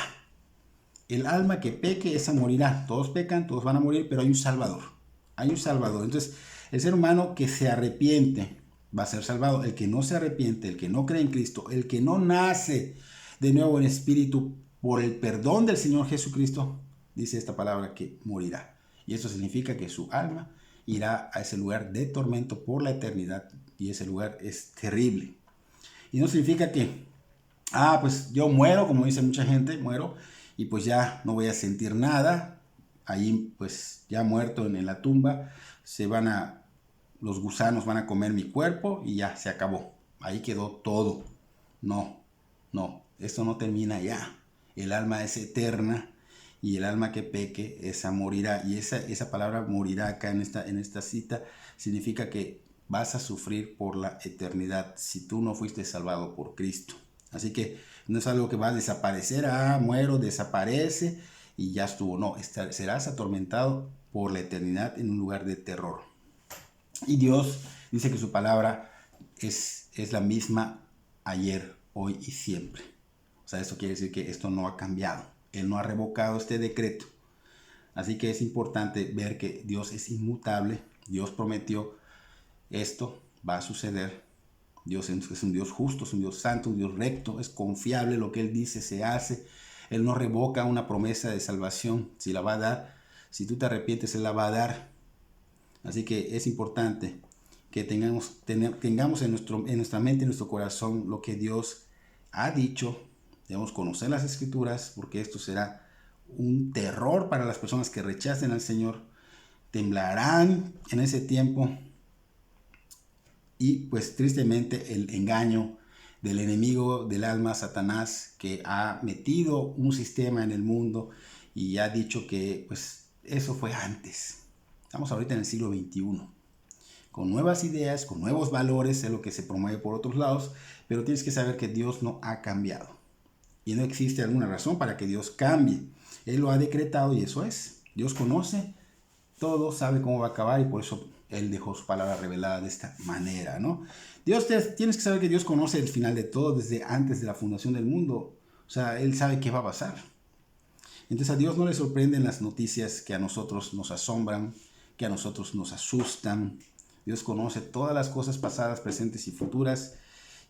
El alma que peque, esa morirá. Todos pecan, todos van a morir, pero hay un Salvador. Hay un Salvador. Entonces, el ser humano que se arrepiente va a ser salvado. El que no se arrepiente, el que no cree en Cristo, el que no nace de nuevo en espíritu por el perdón del Señor Jesucristo, dice esta palabra que morirá. Y eso significa que su alma irá a ese lugar de tormento por la eternidad. Y ese lugar es terrible. Y no significa que, pues yo muero, como dice mucha gente, muero, y pues ya no voy a sentir nada. Ahí pues ya muerto en la tumba, los gusanos van a comer mi cuerpo y ya se acabó. Ahí quedó todo. No, esto no termina ya. El alma es eterna y el alma que peque, esa morirá. Y esa palabra morirá acá en esta cita significa que vas a sufrir por la eternidad si tú no fuiste salvado por Cristo. Así que no es algo que va a desaparecer, muero, desaparece y ya estuvo. No, serás atormentado por la eternidad en un lugar de terror. Y Dios dice que su palabra es la misma ayer, hoy y siempre. O sea, esto quiere decir que esto no ha cambiado. Él no ha revocado este decreto. Así que es importante ver que Dios es inmutable. Dios prometió, esto va a suceder. Dios es un Dios justo, es un Dios santo, un Dios recto, es confiable, lo que Él dice se hace. Él no revoca una promesa de salvación. Si la va a dar, si tú te arrepientes, Él la va a dar. Así que es importante que tengamos en nuestra mente, en nuestro corazón, lo que Dios ha dicho. Debemos conocer las Escrituras, porque esto será un terror para las personas que rechacen al Señor. Temblarán en ese tiempo. Y pues tristemente el engaño del enemigo del alma, Satanás, que ha metido un sistema en el mundo y ha dicho que pues eso fue antes. Estamos ahorita en el siglo XXI, con nuevas ideas, con nuevos valores, es lo que se promueve por otros lados, pero tienes que saber que Dios no ha cambiado. Y no existe alguna razón para que Dios cambie. Él lo ha decretado y eso es. Dios conoce todo, sabe cómo va a acabar y por eso Él dejó su palabra revelada de esta manera, ¿no? Tienes que saber que Dios conoce el final de todo desde antes de la fundación del mundo. O sea, Él sabe qué va a pasar. Entonces a Dios no le sorprenden las noticias que a nosotros nos asombran, que a nosotros nos asustan. Dios conoce todas las cosas pasadas, presentes y futuras.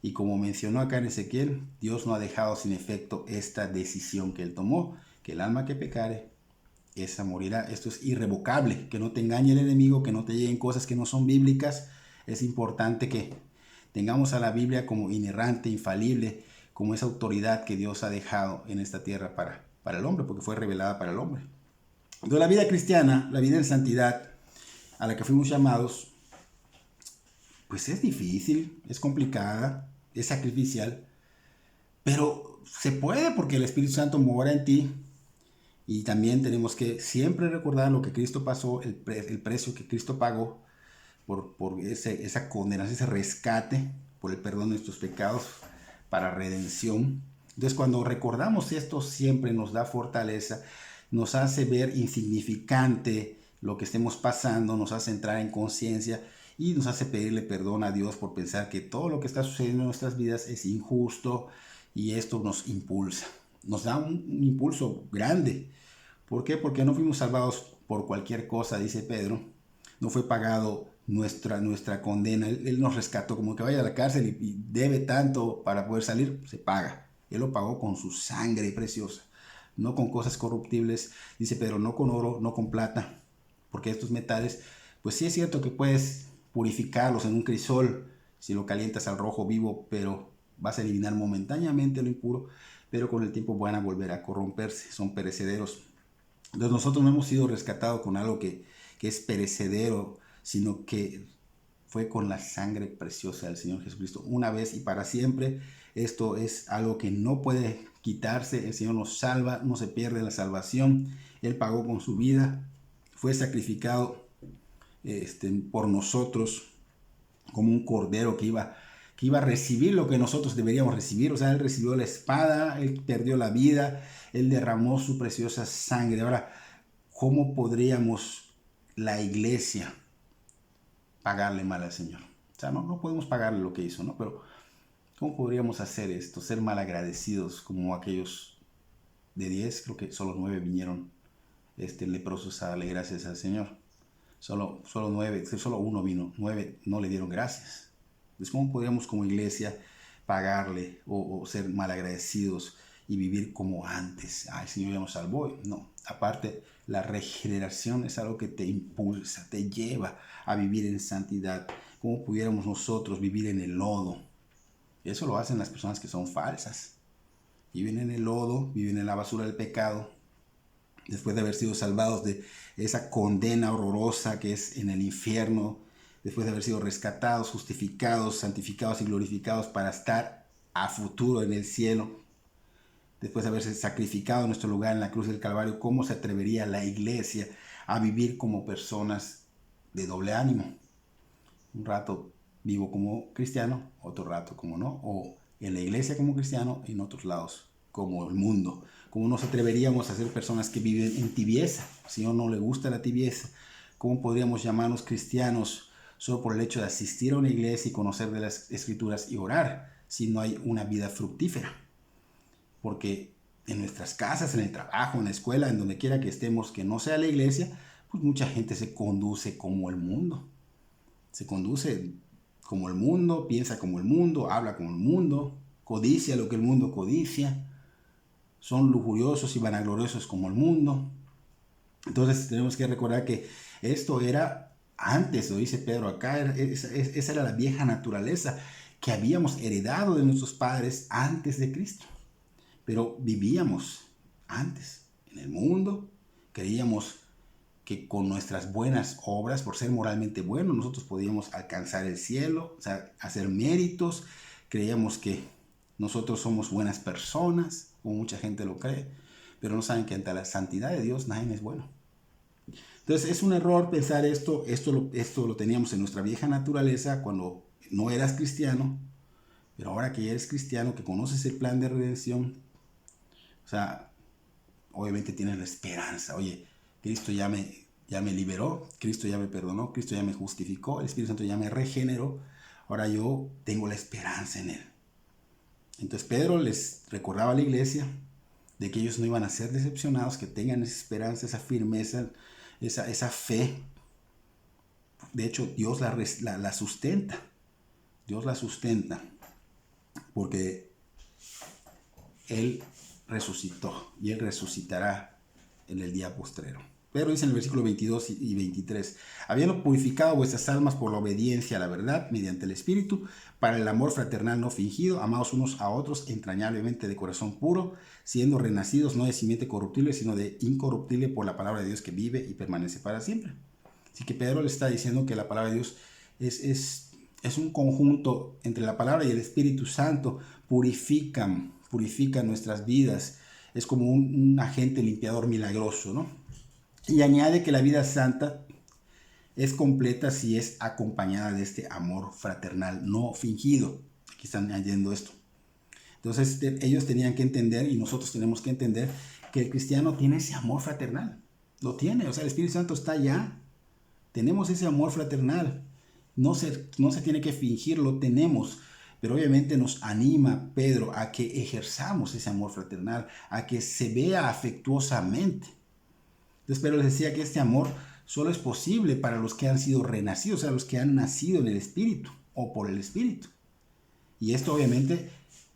Y como mencionó acá en Ezequiel, Dios no ha dejado sin efecto esta decisión que Él tomó, que el alma que pecare, esa morirá. Esto es irrevocable, que no te engañe el enemigo, que no te lleguen cosas que no son bíblicas. Es importante que tengamos a la Biblia como inerrante, infalible, como esa autoridad que Dios ha dejado en esta tierra para el hombre, porque fue revelada para el hombre. Entonces la vida cristiana, la vida en santidad, a la que fuimos llamados, pues es difícil, es complicada, es sacrificial, pero se puede porque el Espíritu Santo mora en ti. Y también tenemos que siempre recordar lo que Cristo pasó, el precio que Cristo pagó por esa condenación, ese rescate, por el perdón de nuestros pecados, para redención. Entonces cuando recordamos esto siempre nos da fortaleza, nos hace ver insignificante lo que estemos pasando, nos hace entrar en conciencia y nos hace pedirle perdón a Dios por pensar que todo lo que está sucediendo en nuestras vidas es injusto, y esto nos impulsa, nos da un impulso grande. ¿Por qué? Porque no fuimos salvados por cualquier cosa, dice Pedro. No fue pagado nuestra condena. Él nos rescató, como que vaya a la cárcel y debe tanto para poder salir, se paga. Él lo pagó con su sangre preciosa, no con cosas corruptibles. Dice Pedro, no con oro, no con plata, porque estos metales, pues sí es cierto que puedes purificarlos en un crisol si lo calientas al rojo vivo, pero vas a eliminar momentáneamente lo impuro, pero con el tiempo van a volver a corromperse, son perecederos. Entonces nosotros no hemos sido rescatados con algo que es perecedero, sino que fue con la sangre preciosa del Señor Jesucristo, una vez y para siempre. Esto es algo que no puede quitarse. El Señor nos salva, no se pierde la salvación. Él pagó con su vida, fue sacrificado por nosotros como un cordero que iba a recibir lo que nosotros deberíamos recibir. O sea, Él recibió la espada, Él perdió la vida, Él derramó su preciosa sangre. Ahora, ¿cómo podríamos la iglesia pagarle mal al Señor? O sea, no podemos pagarle lo que hizo, ¿no? Pero ¿cómo podríamos hacer esto? Ser malagradecidos como aquellos de 10, creo que solo 9 vinieron leprosos a darle gracias al Señor. Solo 9, solo uno vino, 9 no le dieron gracias. Entonces, ¿cómo podríamos como iglesia pagarle o ser malagradecidos y vivir como antes? El Señor ya nos salvó. No, aparte, la regeneración es algo que te impulsa, te lleva a vivir en santidad. ¿Cómo pudiéramos nosotros vivir en el lodo? Eso lo hacen las personas que son falsas. Viven en el lodo, viven en la basura del pecado, después de haber sido salvados de esa condena horrorosa que es en el infierno, después de haber sido rescatados, justificados, santificados y glorificados para estar a futuro en el cielo, después de haberse sacrificado en nuestro lugar en la cruz del Calvario. ¿Cómo se atrevería la iglesia a vivir como personas de doble ánimo? Un rato vivo como cristiano, otro rato como no, o en la iglesia como cristiano y en otros lados como el mundo. ¿Cómo nos atreveríamos a ser personas que viven en tibieza? Si a uno no le gusta la tibieza, ¿cómo podríamos llamarnos cristianos solo por el hecho de asistir a una iglesia y conocer de las escrituras y orar si no hay una vida fructífera? Porque en nuestras casas, en el trabajo, en la escuela, en donde quiera que estemos, que no sea la iglesia, pues mucha gente se conduce como el mundo. Se conduce como el mundo, piensa como el mundo, habla como el mundo, codicia lo que el mundo codicia, son lujuriosos y vanagloriosos como el mundo. Entonces tenemos que recordar que esto era antes, lo dice Pedro acá, esa era la vieja naturaleza que habíamos heredado de nuestros padres antes de Cristo. Pero vivíamos antes en el mundo, creíamos que con nuestras buenas obras, por ser moralmente buenos, nosotros podíamos alcanzar el cielo, o sea, hacer méritos. Creíamos que nosotros somos buenas personas, como mucha gente lo cree, pero no saben que ante la santidad de Dios nadie es bueno. Entonces es un error pensar esto lo teníamos en nuestra vieja naturaleza cuando no eras cristiano, pero ahora que ya eres cristiano, que conoces el plan de redención, o sea, obviamente tienes la esperanza. Oye, Cristo ya me liberó, Cristo ya me perdonó, Cristo ya me justificó, el Espíritu Santo ya me regeneró, ahora yo tengo la esperanza en Él. Entonces Pedro les recordaba a la iglesia de que ellos no iban a ser decepcionados, que tengan esa esperanza, esa firmeza, esa fe. De hecho, Dios la sustenta. Dios la sustenta porque Él resucitó y Él resucitará en el día postrero. Pero dice en el versículo 22 y 23, habiendo purificado vuestras almas por la obediencia a la verdad mediante el Espíritu, para el amor fraternal no fingido, amados unos a otros entrañablemente de corazón puro, siendo renacidos no de simiente corruptible, sino de incorruptible por la palabra de Dios que vive y permanece para siempre. Así que Pedro le está diciendo que la palabra de Dios es un conjunto entre la palabra y el Espíritu Santo, purifican nuestras vidas. Es como un agente limpiador milagroso, ¿no? Y añade que la vida santa es completa si es acompañada de este amor fraternal no fingido. Aquí están añadiendo esto. Entonces ellos tenían que entender, y nosotros tenemos que entender, que el cristiano tiene ese amor fraternal. Lo tiene, o sea, el Espíritu Santo está allá. Tenemos ese amor fraternal. No se tiene que fingir, lo tenemos. Pero obviamente nos anima Pedro a que ejerzamos ese amor fraternal, a que se vea afectuosamente. Entonces Pedro les decía que este amor solo es posible para los que han sido renacidos, o sea, los que han nacido en el Espíritu o por el Espíritu. Y esto obviamente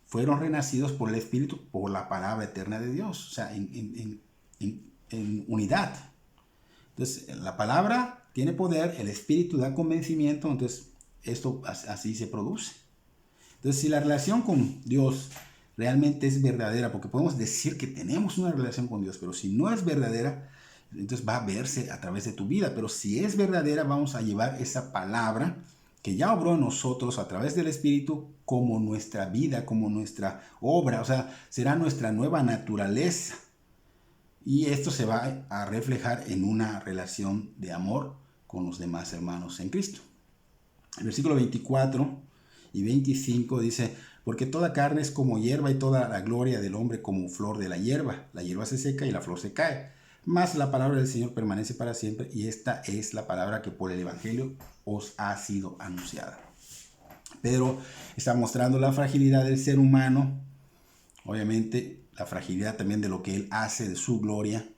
fueron renacidos por el Espíritu, por la palabra eterna de Dios, o sea, en unidad. Entonces, la palabra tiene poder, el Espíritu da convencimiento, entonces esto así se produce. Entonces, si la relación con Dios realmente es verdadera, porque podemos decir que tenemos una relación con Dios, pero si no es verdadera, entonces va a verse a través de tu vida. Pero si es verdadera, vamos a llevar esa palabra que ya obró en nosotros a través del Espíritu como nuestra vida, como nuestra obra, o sea, será nuestra nueva naturaleza. Y esto se va a reflejar en una relación de amor con los demás hermanos en Cristo. El versículo 24 y 25 dice, porque toda carne es como hierba y toda la gloria del hombre como flor de la hierba. La hierba se seca y la flor se cae. Mas la palabra del Señor permanece para siempre, y esta es la palabra que por el Evangelio os ha sido anunciada. Pedro está mostrando la fragilidad del ser humano, obviamente la fragilidad también de lo que él hace, de su gloria.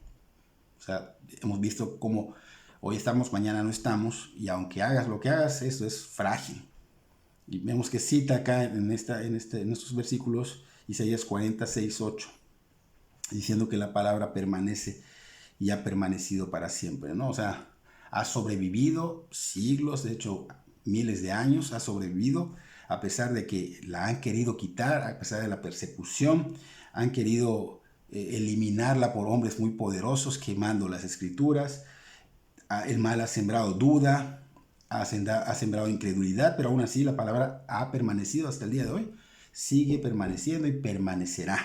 O sea, hemos visto cómo hoy estamos, mañana no estamos, y aunque hagas lo que hagas, esto es frágil. Y vemos que cita acá en estos versículos Isaías 46:8, diciendo que la palabra permanece y ha permanecido para siempre, ¿no? O sea, ha sobrevivido siglos, de hecho miles de años, ha sobrevivido a pesar de que la han querido quitar, a pesar de la persecución, han querido eliminarla por hombres muy poderosos, quemando las escrituras. El mal ha sembrado duda, ha sembrado incredulidad, pero aún así la palabra ha permanecido hasta el día de hoy, sigue permaneciendo y permanecerá.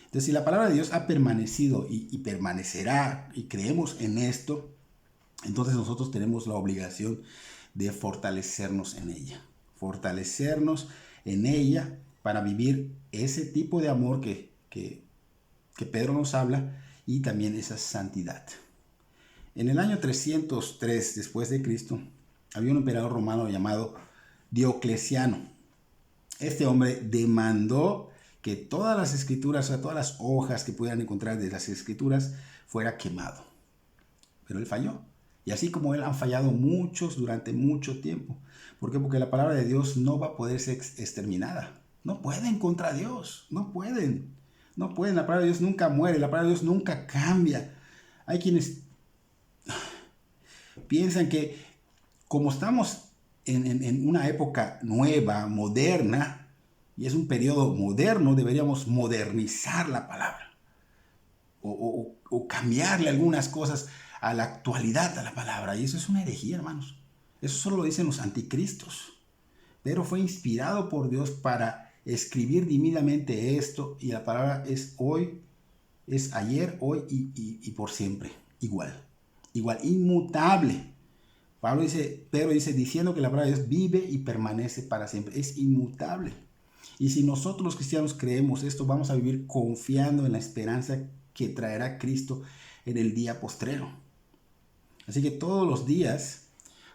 Entonces, si la palabra de Dios ha permanecido y permanecerá, y creemos en esto, entonces nosotros tenemos la obligación de fortalecernos en ella para vivir ese tipo de amor que Pedro nos habla, y también esa santidad. En el año 303 después de Cristo, había un emperador romano llamado Diocleciano. Este hombre demandó que todas las escrituras, o sea, todas las hojas que pudieran encontrar de las escrituras, fuera quemado. Pero él falló. Y así como él, han fallado muchos durante mucho tiempo. ¿Por qué? Porque la palabra de Dios no va a poder ser exterminada. No pueden contra Dios. No pueden. No pueden. La palabra de Dios nunca muere. La palabra de Dios nunca cambia. Hay quienes piensan que como estamos en una época nueva, moderna, y es un periodo moderno, deberíamos modernizar la palabra o cambiarle algunas cosas a la actualidad a la palabra. Y eso es una herejía, hermanos. Eso solo lo dicen los anticristos. Pero fue inspirado por Dios para escribir divinamente esto, y la palabra es hoy, es ayer, hoy y por siempre. Igual, inmutable. Pedro dice, diciendo que la palabra de Dios vive y permanece para siempre. Es inmutable. Y si nosotros los cristianos creemos esto, vamos a vivir confiando en la esperanza que traerá Cristo en el día postrero. Así que todos los días,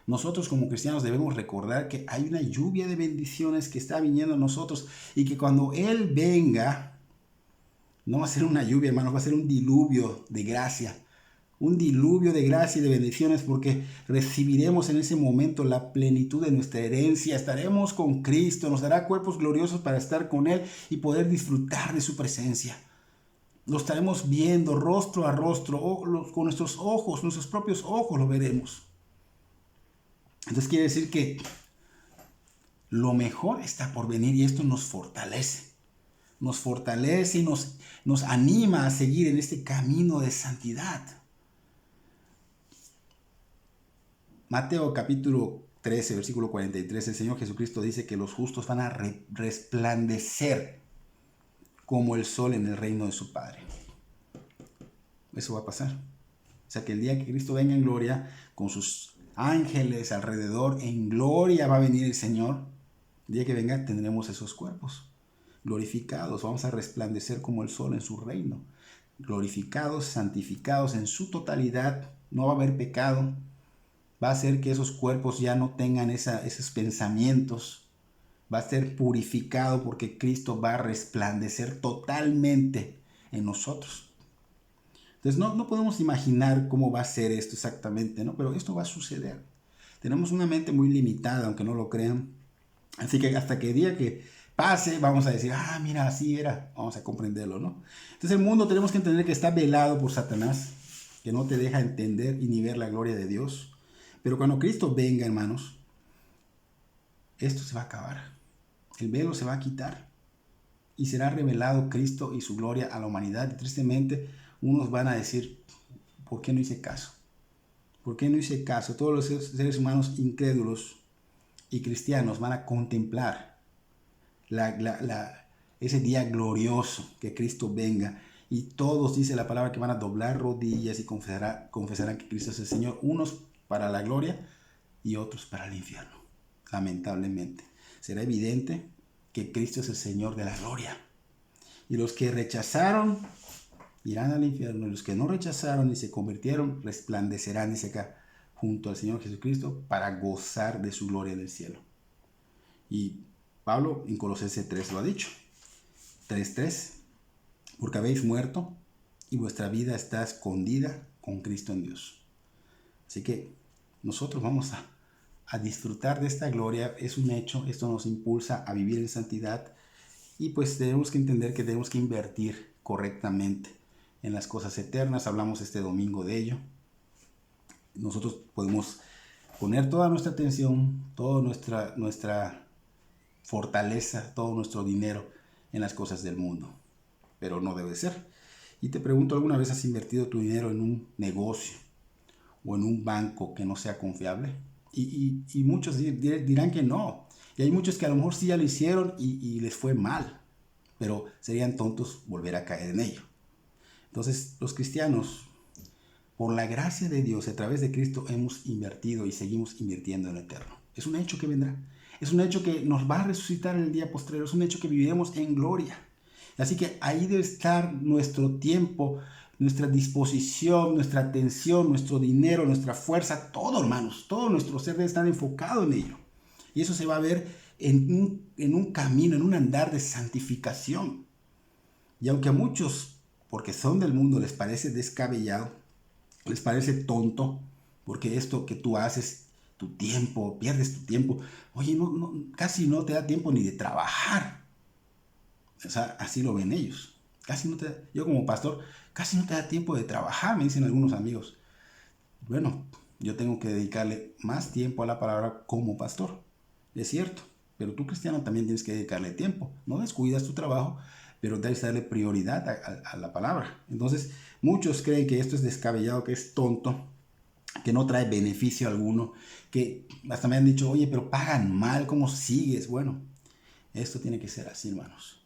nosotros como cristianos debemos recordar que hay una lluvia de bendiciones que está viniendo a nosotros, y que cuando Él venga, no va a ser una lluvia, hermanos, va a ser un diluvio de gracia. Un diluvio de gracia y de bendiciones, porque recibiremos en ese momento la plenitud de nuestra herencia. Estaremos con Cristo, nos dará cuerpos gloriosos para estar con Él y poder disfrutar de su presencia. Lo estaremos viendo rostro a rostro, con nuestros ojos, nuestros propios ojos lo veremos. Entonces quiere decir que lo mejor está por venir, y esto nos fortalece. Nos fortalece y nos anima a seguir en este camino de santidad. Mateo capítulo 13, versículo 43, el Señor Jesucristo dice que los justos van a resplandecer como el sol en el reino de su Padre. Eso va a pasar. O sea que el día que Cristo venga en gloria, con sus ángeles alrededor, en gloria va a venir el Señor. El día que venga tendremos esos cuerpos. glorificados, vamos a resplandecer como el sol en su reino, glorificados, santificados en su totalidad, no va a haber pecado, va a hacer que esos cuerpos ya no tengan esos pensamientos, va a ser purificado porque Cristo va a resplandecer totalmente en nosotros. Entonces no podemos imaginar cómo va a ser esto exactamente, ¿no? Pero esto va a suceder. Tenemos una mente muy limitada, aunque no lo crean. Así que hasta que el día que pase, vamos a decir, mira, así era. Vamos a comprenderlo, ¿no? Entonces el mundo tenemos que entender que está velado por Satanás, que no te deja entender y ni ver la gloria de Dios. Pero cuando Cristo venga, hermanos, esto se va a acabar. El velo se va a quitar y será revelado Cristo y su gloria a la humanidad. Y tristemente, unos van a decir, ¿por qué no hice caso? ¿Por qué no hice caso? Todos los seres humanos incrédulos y cristianos van a contemplar ese día glorioso que Cristo venga. Y todos, dice la palabra, que van a doblar rodillas y confesarán que Cristo es el Señor. Unos para la gloria y otros para el infierno. Lamentablemente. Será evidente que Cristo es el Señor de la gloria. Y los que rechazaron irán al infierno. Y los que no rechazaron y se convirtieron resplandecerán, dice acá, junto al Señor Jesucristo para gozar de su gloria en el cielo. Y Pablo en Colosenses 3 lo ha dicho. 3:3. Porque habéis muerto y vuestra vida está escondida con Cristo en Dios. Así que nosotros vamos a disfrutar de esta gloria. Es un hecho. Esto nos impulsa a vivir en santidad. Y pues tenemos que entender que tenemos que invertir correctamente en las cosas eternas. Hablamos este domingo de ello. Nosotros podemos poner toda nuestra atención, toda nuestra fortaleza, todo nuestro dinero en las cosas del mundo. Pero no debe ser. Y te pregunto, ¿alguna vez has invertido tu dinero en un negocio o en un banco que no sea confiable? Y muchos dirán que no. Y hay muchos que a lo mejor sí ya lo hicieron y les fue mal. Pero serían tontos volver a caer en ello. Entonces, los cristianos, por la gracia de Dios, a través de Cristo, hemos invertido y seguimos invirtiendo en lo eterno. Es un hecho que vendrá. Es un hecho que nos va a resucitar en el día postrero. Es un hecho que viviremos en gloria. Así que ahí debe estar nuestro tiempo, nuestra disposición, nuestra atención, nuestro dinero, nuestra fuerza, todo, hermanos. Todo nuestro ser debe estar enfocado en ello. Y eso se va a ver en un camino, en un andar de santificación. Y aunque a muchos, porque son del mundo, les parece descabellado, les parece tonto, porque esto que tú haces, tu tiempo, pierdes tu tiempo. Oye, casi no te da tiempo ni de trabajar. O sea, así lo ven ellos. Yo como pastor, casi no te da tiempo de trabajar, me dicen algunos amigos. Bueno, yo tengo que dedicarle más tiempo a la palabra como pastor. Es cierto, pero tú cristiano también tienes que dedicarle tiempo. No descuidas tu trabajo, pero debes darle prioridad a la palabra. Entonces, muchos creen que esto es descabellado, que es tonto, que no trae beneficio alguno, que hasta me han dicho, oye, pero pagan mal, ¿cómo sigues? Bueno, esto tiene que ser así, hermanos.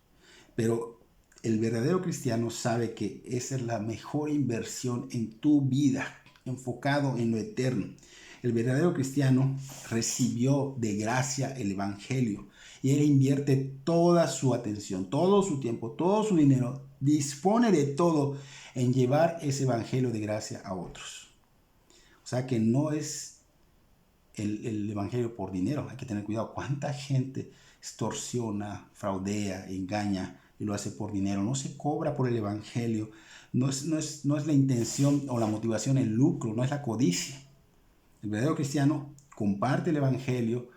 Pero el verdadero cristiano sabe que esa es la mejor inversión en tu vida, enfocado en lo eterno. El verdadero cristiano recibió de gracia el evangelio y él invierte toda su atención, todo su tiempo, todo su dinero, dispone de todo en llevar ese evangelio de gracia a otros. O sea que no es el evangelio por dinero, hay que tener cuidado. ¿Cuánta gente extorsiona, fraudea, engaña y lo hace por dinero? No se cobra por el evangelio, no es la intención o la motivación el lucro, no es la codicia. El verdadero cristiano comparte el evangelio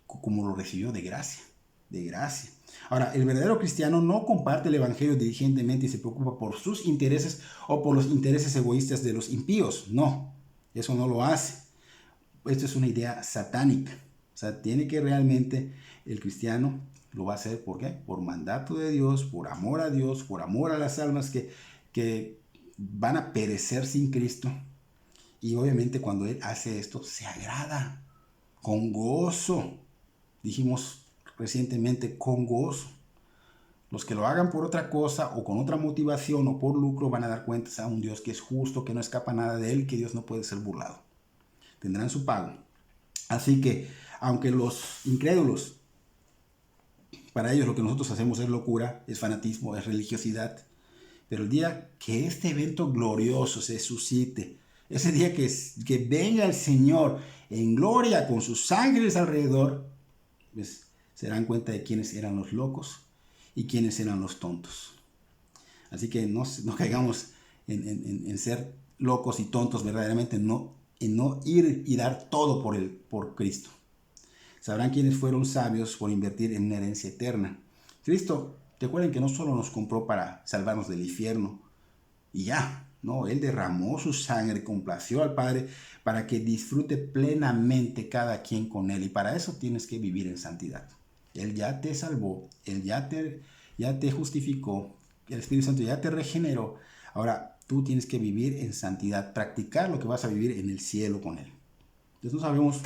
como lo recibió de gracia, de gracia. Ahora, el verdadero cristiano no comparte el evangelio diligentemente y se preocupa por sus intereses o por los intereses egoístas de los impíos. No, eso no lo hace. Esto es una idea satánica. O sea, tiene que realmente el cristiano lo va a hacer, ¿por qué? Por mandato de Dios, por amor a Dios, por amor a las almas que van a perecer sin Cristo. Y obviamente cuando Él hace esto, se agrada, con gozo. Dijimos recientemente, con gozo. Los que lo hagan por otra cosa o con otra motivación o por lucro van a dar cuentas a un Dios que es justo, que no escapa nada de Él, que Dios no puede ser burlado. Tendrán su pago. Así que, aunque los incrédulos Para ellos lo que nosotros hacemos es locura, es fanatismo, es religiosidad. Pero el día que este evento glorioso se suscite, ese día que venga el Señor en gloria con sus ángeles alrededor, pues se darán cuenta de quiénes eran los locos y quiénes eran los tontos. Así que no caigamos en ser locos y tontos verdaderamente, en no ir y dar todo por Cristo. Sabrán quiénes fueron sabios por invertir en una herencia eterna. Cristo, recuerden que no solo nos compró para salvarnos del infierno y ya, no, Él derramó su sangre, complació al Padre para que disfrute plenamente cada quien con Él. Y para eso tienes que vivir en santidad. Él ya te salvó, Él ya te justificó, el Espíritu Santo ya te regeneró. Ahora tú tienes que vivir en santidad, practicar lo que vas a vivir en el cielo con Él. Entonces no sabemos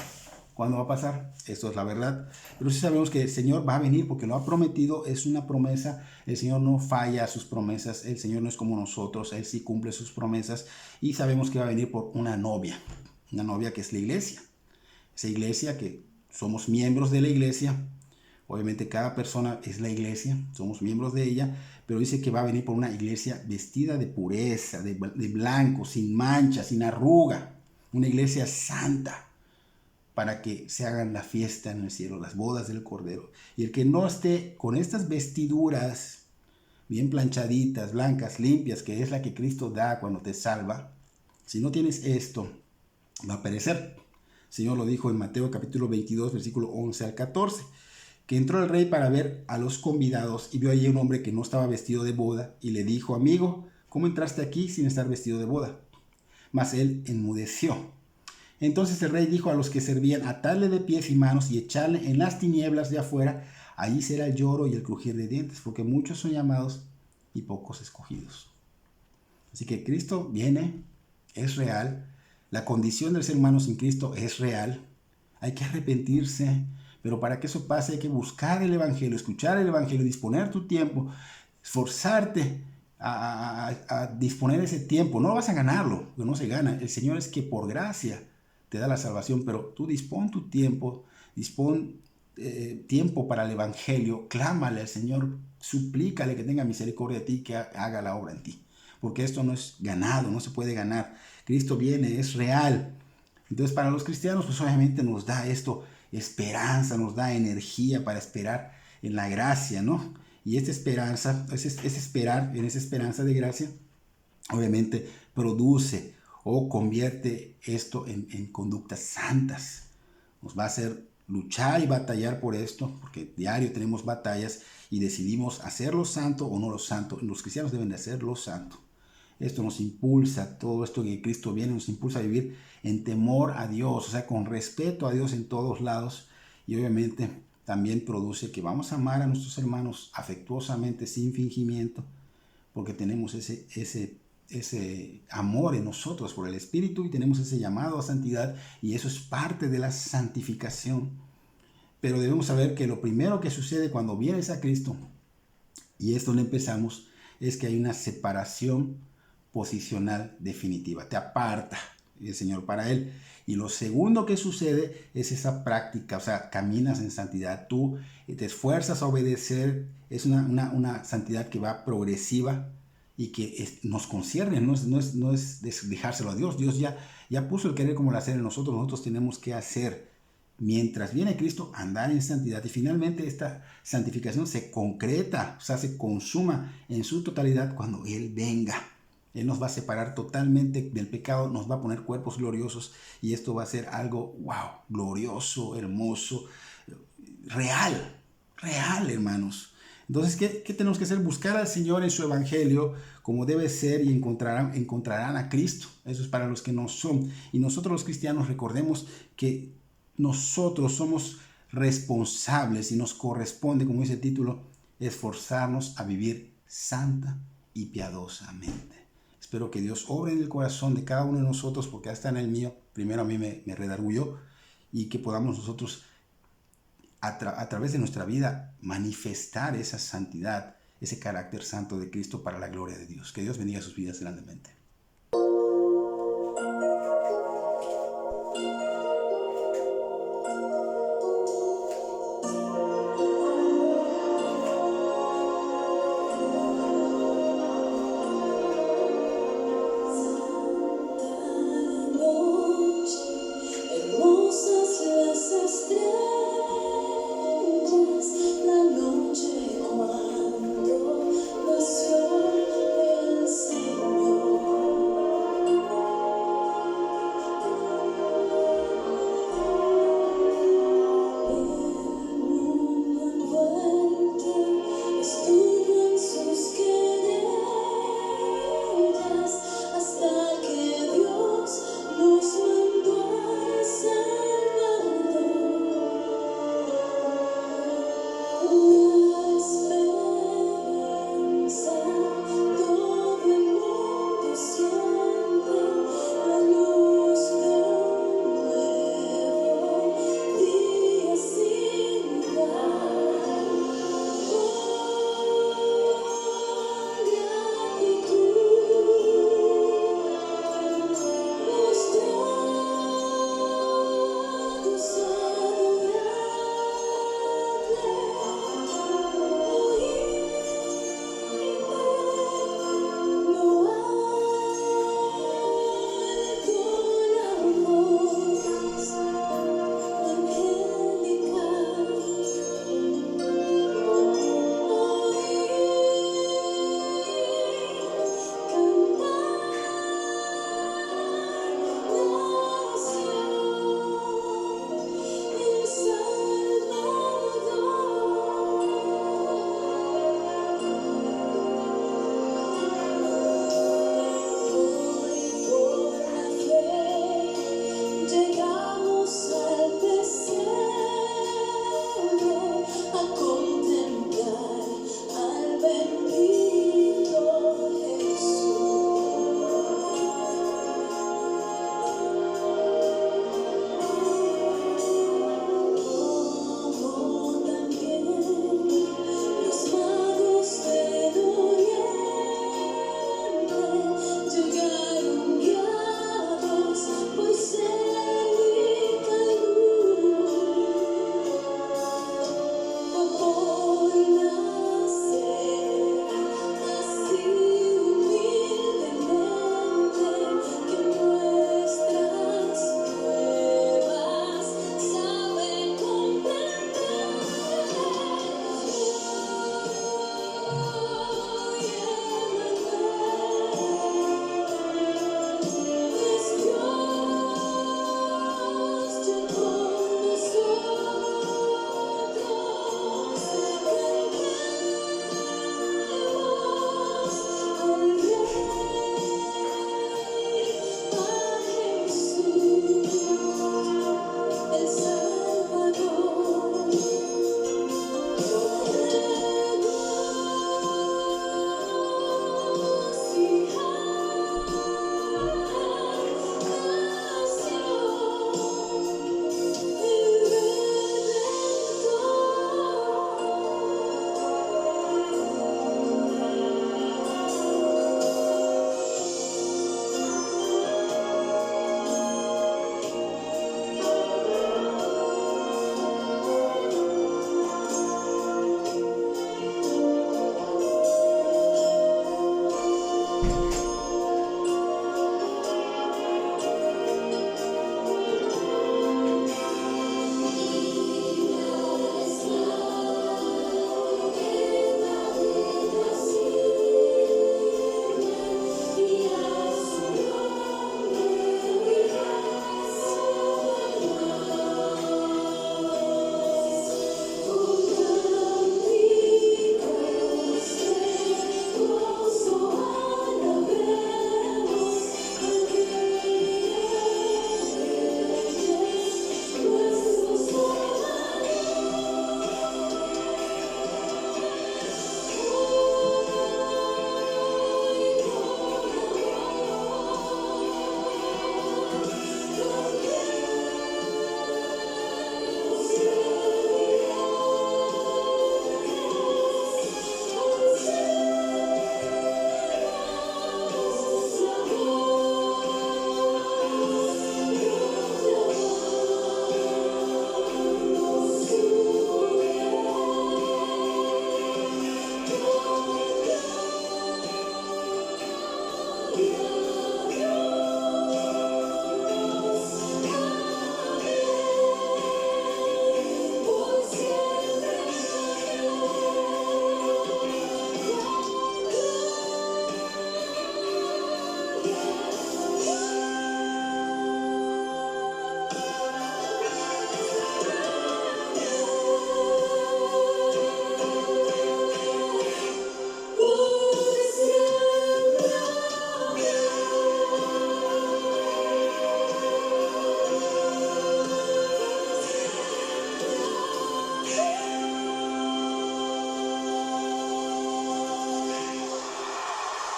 cuándo va a pasar, esto es la verdad, pero sí sabemos que el Señor va a venir porque lo ha prometido, es una promesa, el Señor no falla a sus promesas, el Señor no es como nosotros, Él sí cumple sus promesas y sabemos que va a venir por una novia que es la iglesia, esa iglesia que somos miembros de la iglesia, obviamente cada persona es la iglesia, somos miembros de ella, pero dice que va a venir por una iglesia vestida de pureza, de blanco, sin mancha, sin arruga, una iglesia santa, para que se hagan la fiesta en el cielo, las bodas del Cordero. Y el que no esté con estas vestiduras bien planchaditas, blancas, limpias, que es la que Cristo da cuando te salva, si no tienes esto, va a perecer. El Señor lo dijo en Mateo capítulo 22, versículo 11 al 14, que entró el rey para ver a los convidados y vio allí un hombre que no estaba vestido de boda y le dijo, amigo, ¿cómo entraste aquí sin estar vestido de boda? Mas él enmudeció. Entonces el rey dijo a los que servían, atarle de pies y manos y echarle en las tinieblas de afuera, allí será el lloro y el crujir de dientes, porque muchos son llamados y pocos escogidos. Así que Cristo viene, es real, la condición del ser humano sin Cristo es real, hay que arrepentirse, pero para que eso pase hay que buscar el Evangelio, escuchar el Evangelio, disponer tu tiempo, esforzarte a disponer ese tiempo. No vas a ganarlo, porque no se gana. El Señor es que por gracia te da la salvación, pero tú dispón tu tiempo, dispón tiempo para el Evangelio, clámale al Señor, suplícale que tenga misericordia de ti, que haga la obra en ti, porque esto no es ganado, no se puede ganar. Cristo viene, es real. Entonces para los cristianos pues obviamente nos da esto esperanza, nos da energía para esperar en la gracia, ¿no? Y esta esperanza, es esperar en esa esperanza de gracia, obviamente produce o convierte esto en conductas santas. Nos va a hacer luchar y batallar por esto, porque diario tenemos batallas y decidimos hacerlo santo o no lo santo. Los cristianos deben de hacerlo santo. Esto nos impulsa, todo esto que Cristo viene nos impulsa a vivir en temor a Dios, o sea, con respeto a Dios en todos lados, y obviamente también produce que vamos a amar a nuestros hermanos afectuosamente, sin fingimiento, porque tenemos ese amor en nosotros por el Espíritu y tenemos ese llamado a santidad, y eso es parte de la santificación. Pero debemos saber que lo primero que sucede cuando vienes a Cristo, y esto lo empezamos, es que hay una separación posicional definitiva, te aparta el Señor para Él. Y lo segundo que sucede es esa práctica, o sea, caminas en santidad, tú te esfuerzas a obedecer, es una santidad que va progresiva y que nos concierne, no es dejárselo a Dios. Dios ya puso el querer como el hacer en nosotros tenemos que hacer. Mientras viene Cristo, andar en santidad. Y finalmente esta santificación se concreta, o sea, se consuma en su totalidad cuando Él venga. Él nos va a separar totalmente del pecado, nos va a poner cuerpos gloriosos y esto va a ser algo, wow, glorioso, hermoso, real, hermanos. Entonces, ¿qué tenemos que hacer? Buscar al Señor en su Evangelio como debe ser y encontrarán a Cristo. Eso es para los que no son. Y nosotros los cristianos recordemos que nosotros somos responsables y nos corresponde, como dice el título, esforzarnos a vivir santa y piadosamente. Espero que Dios obre en el corazón de cada uno de nosotros, porque hasta en el mío, primero a mí me redarguyó, y que podamos nosotros a través de nuestra vida manifestar esa santidad, ese carácter santo de Cristo para la gloria de Dios. Que Dios bendiga sus vidas grandemente.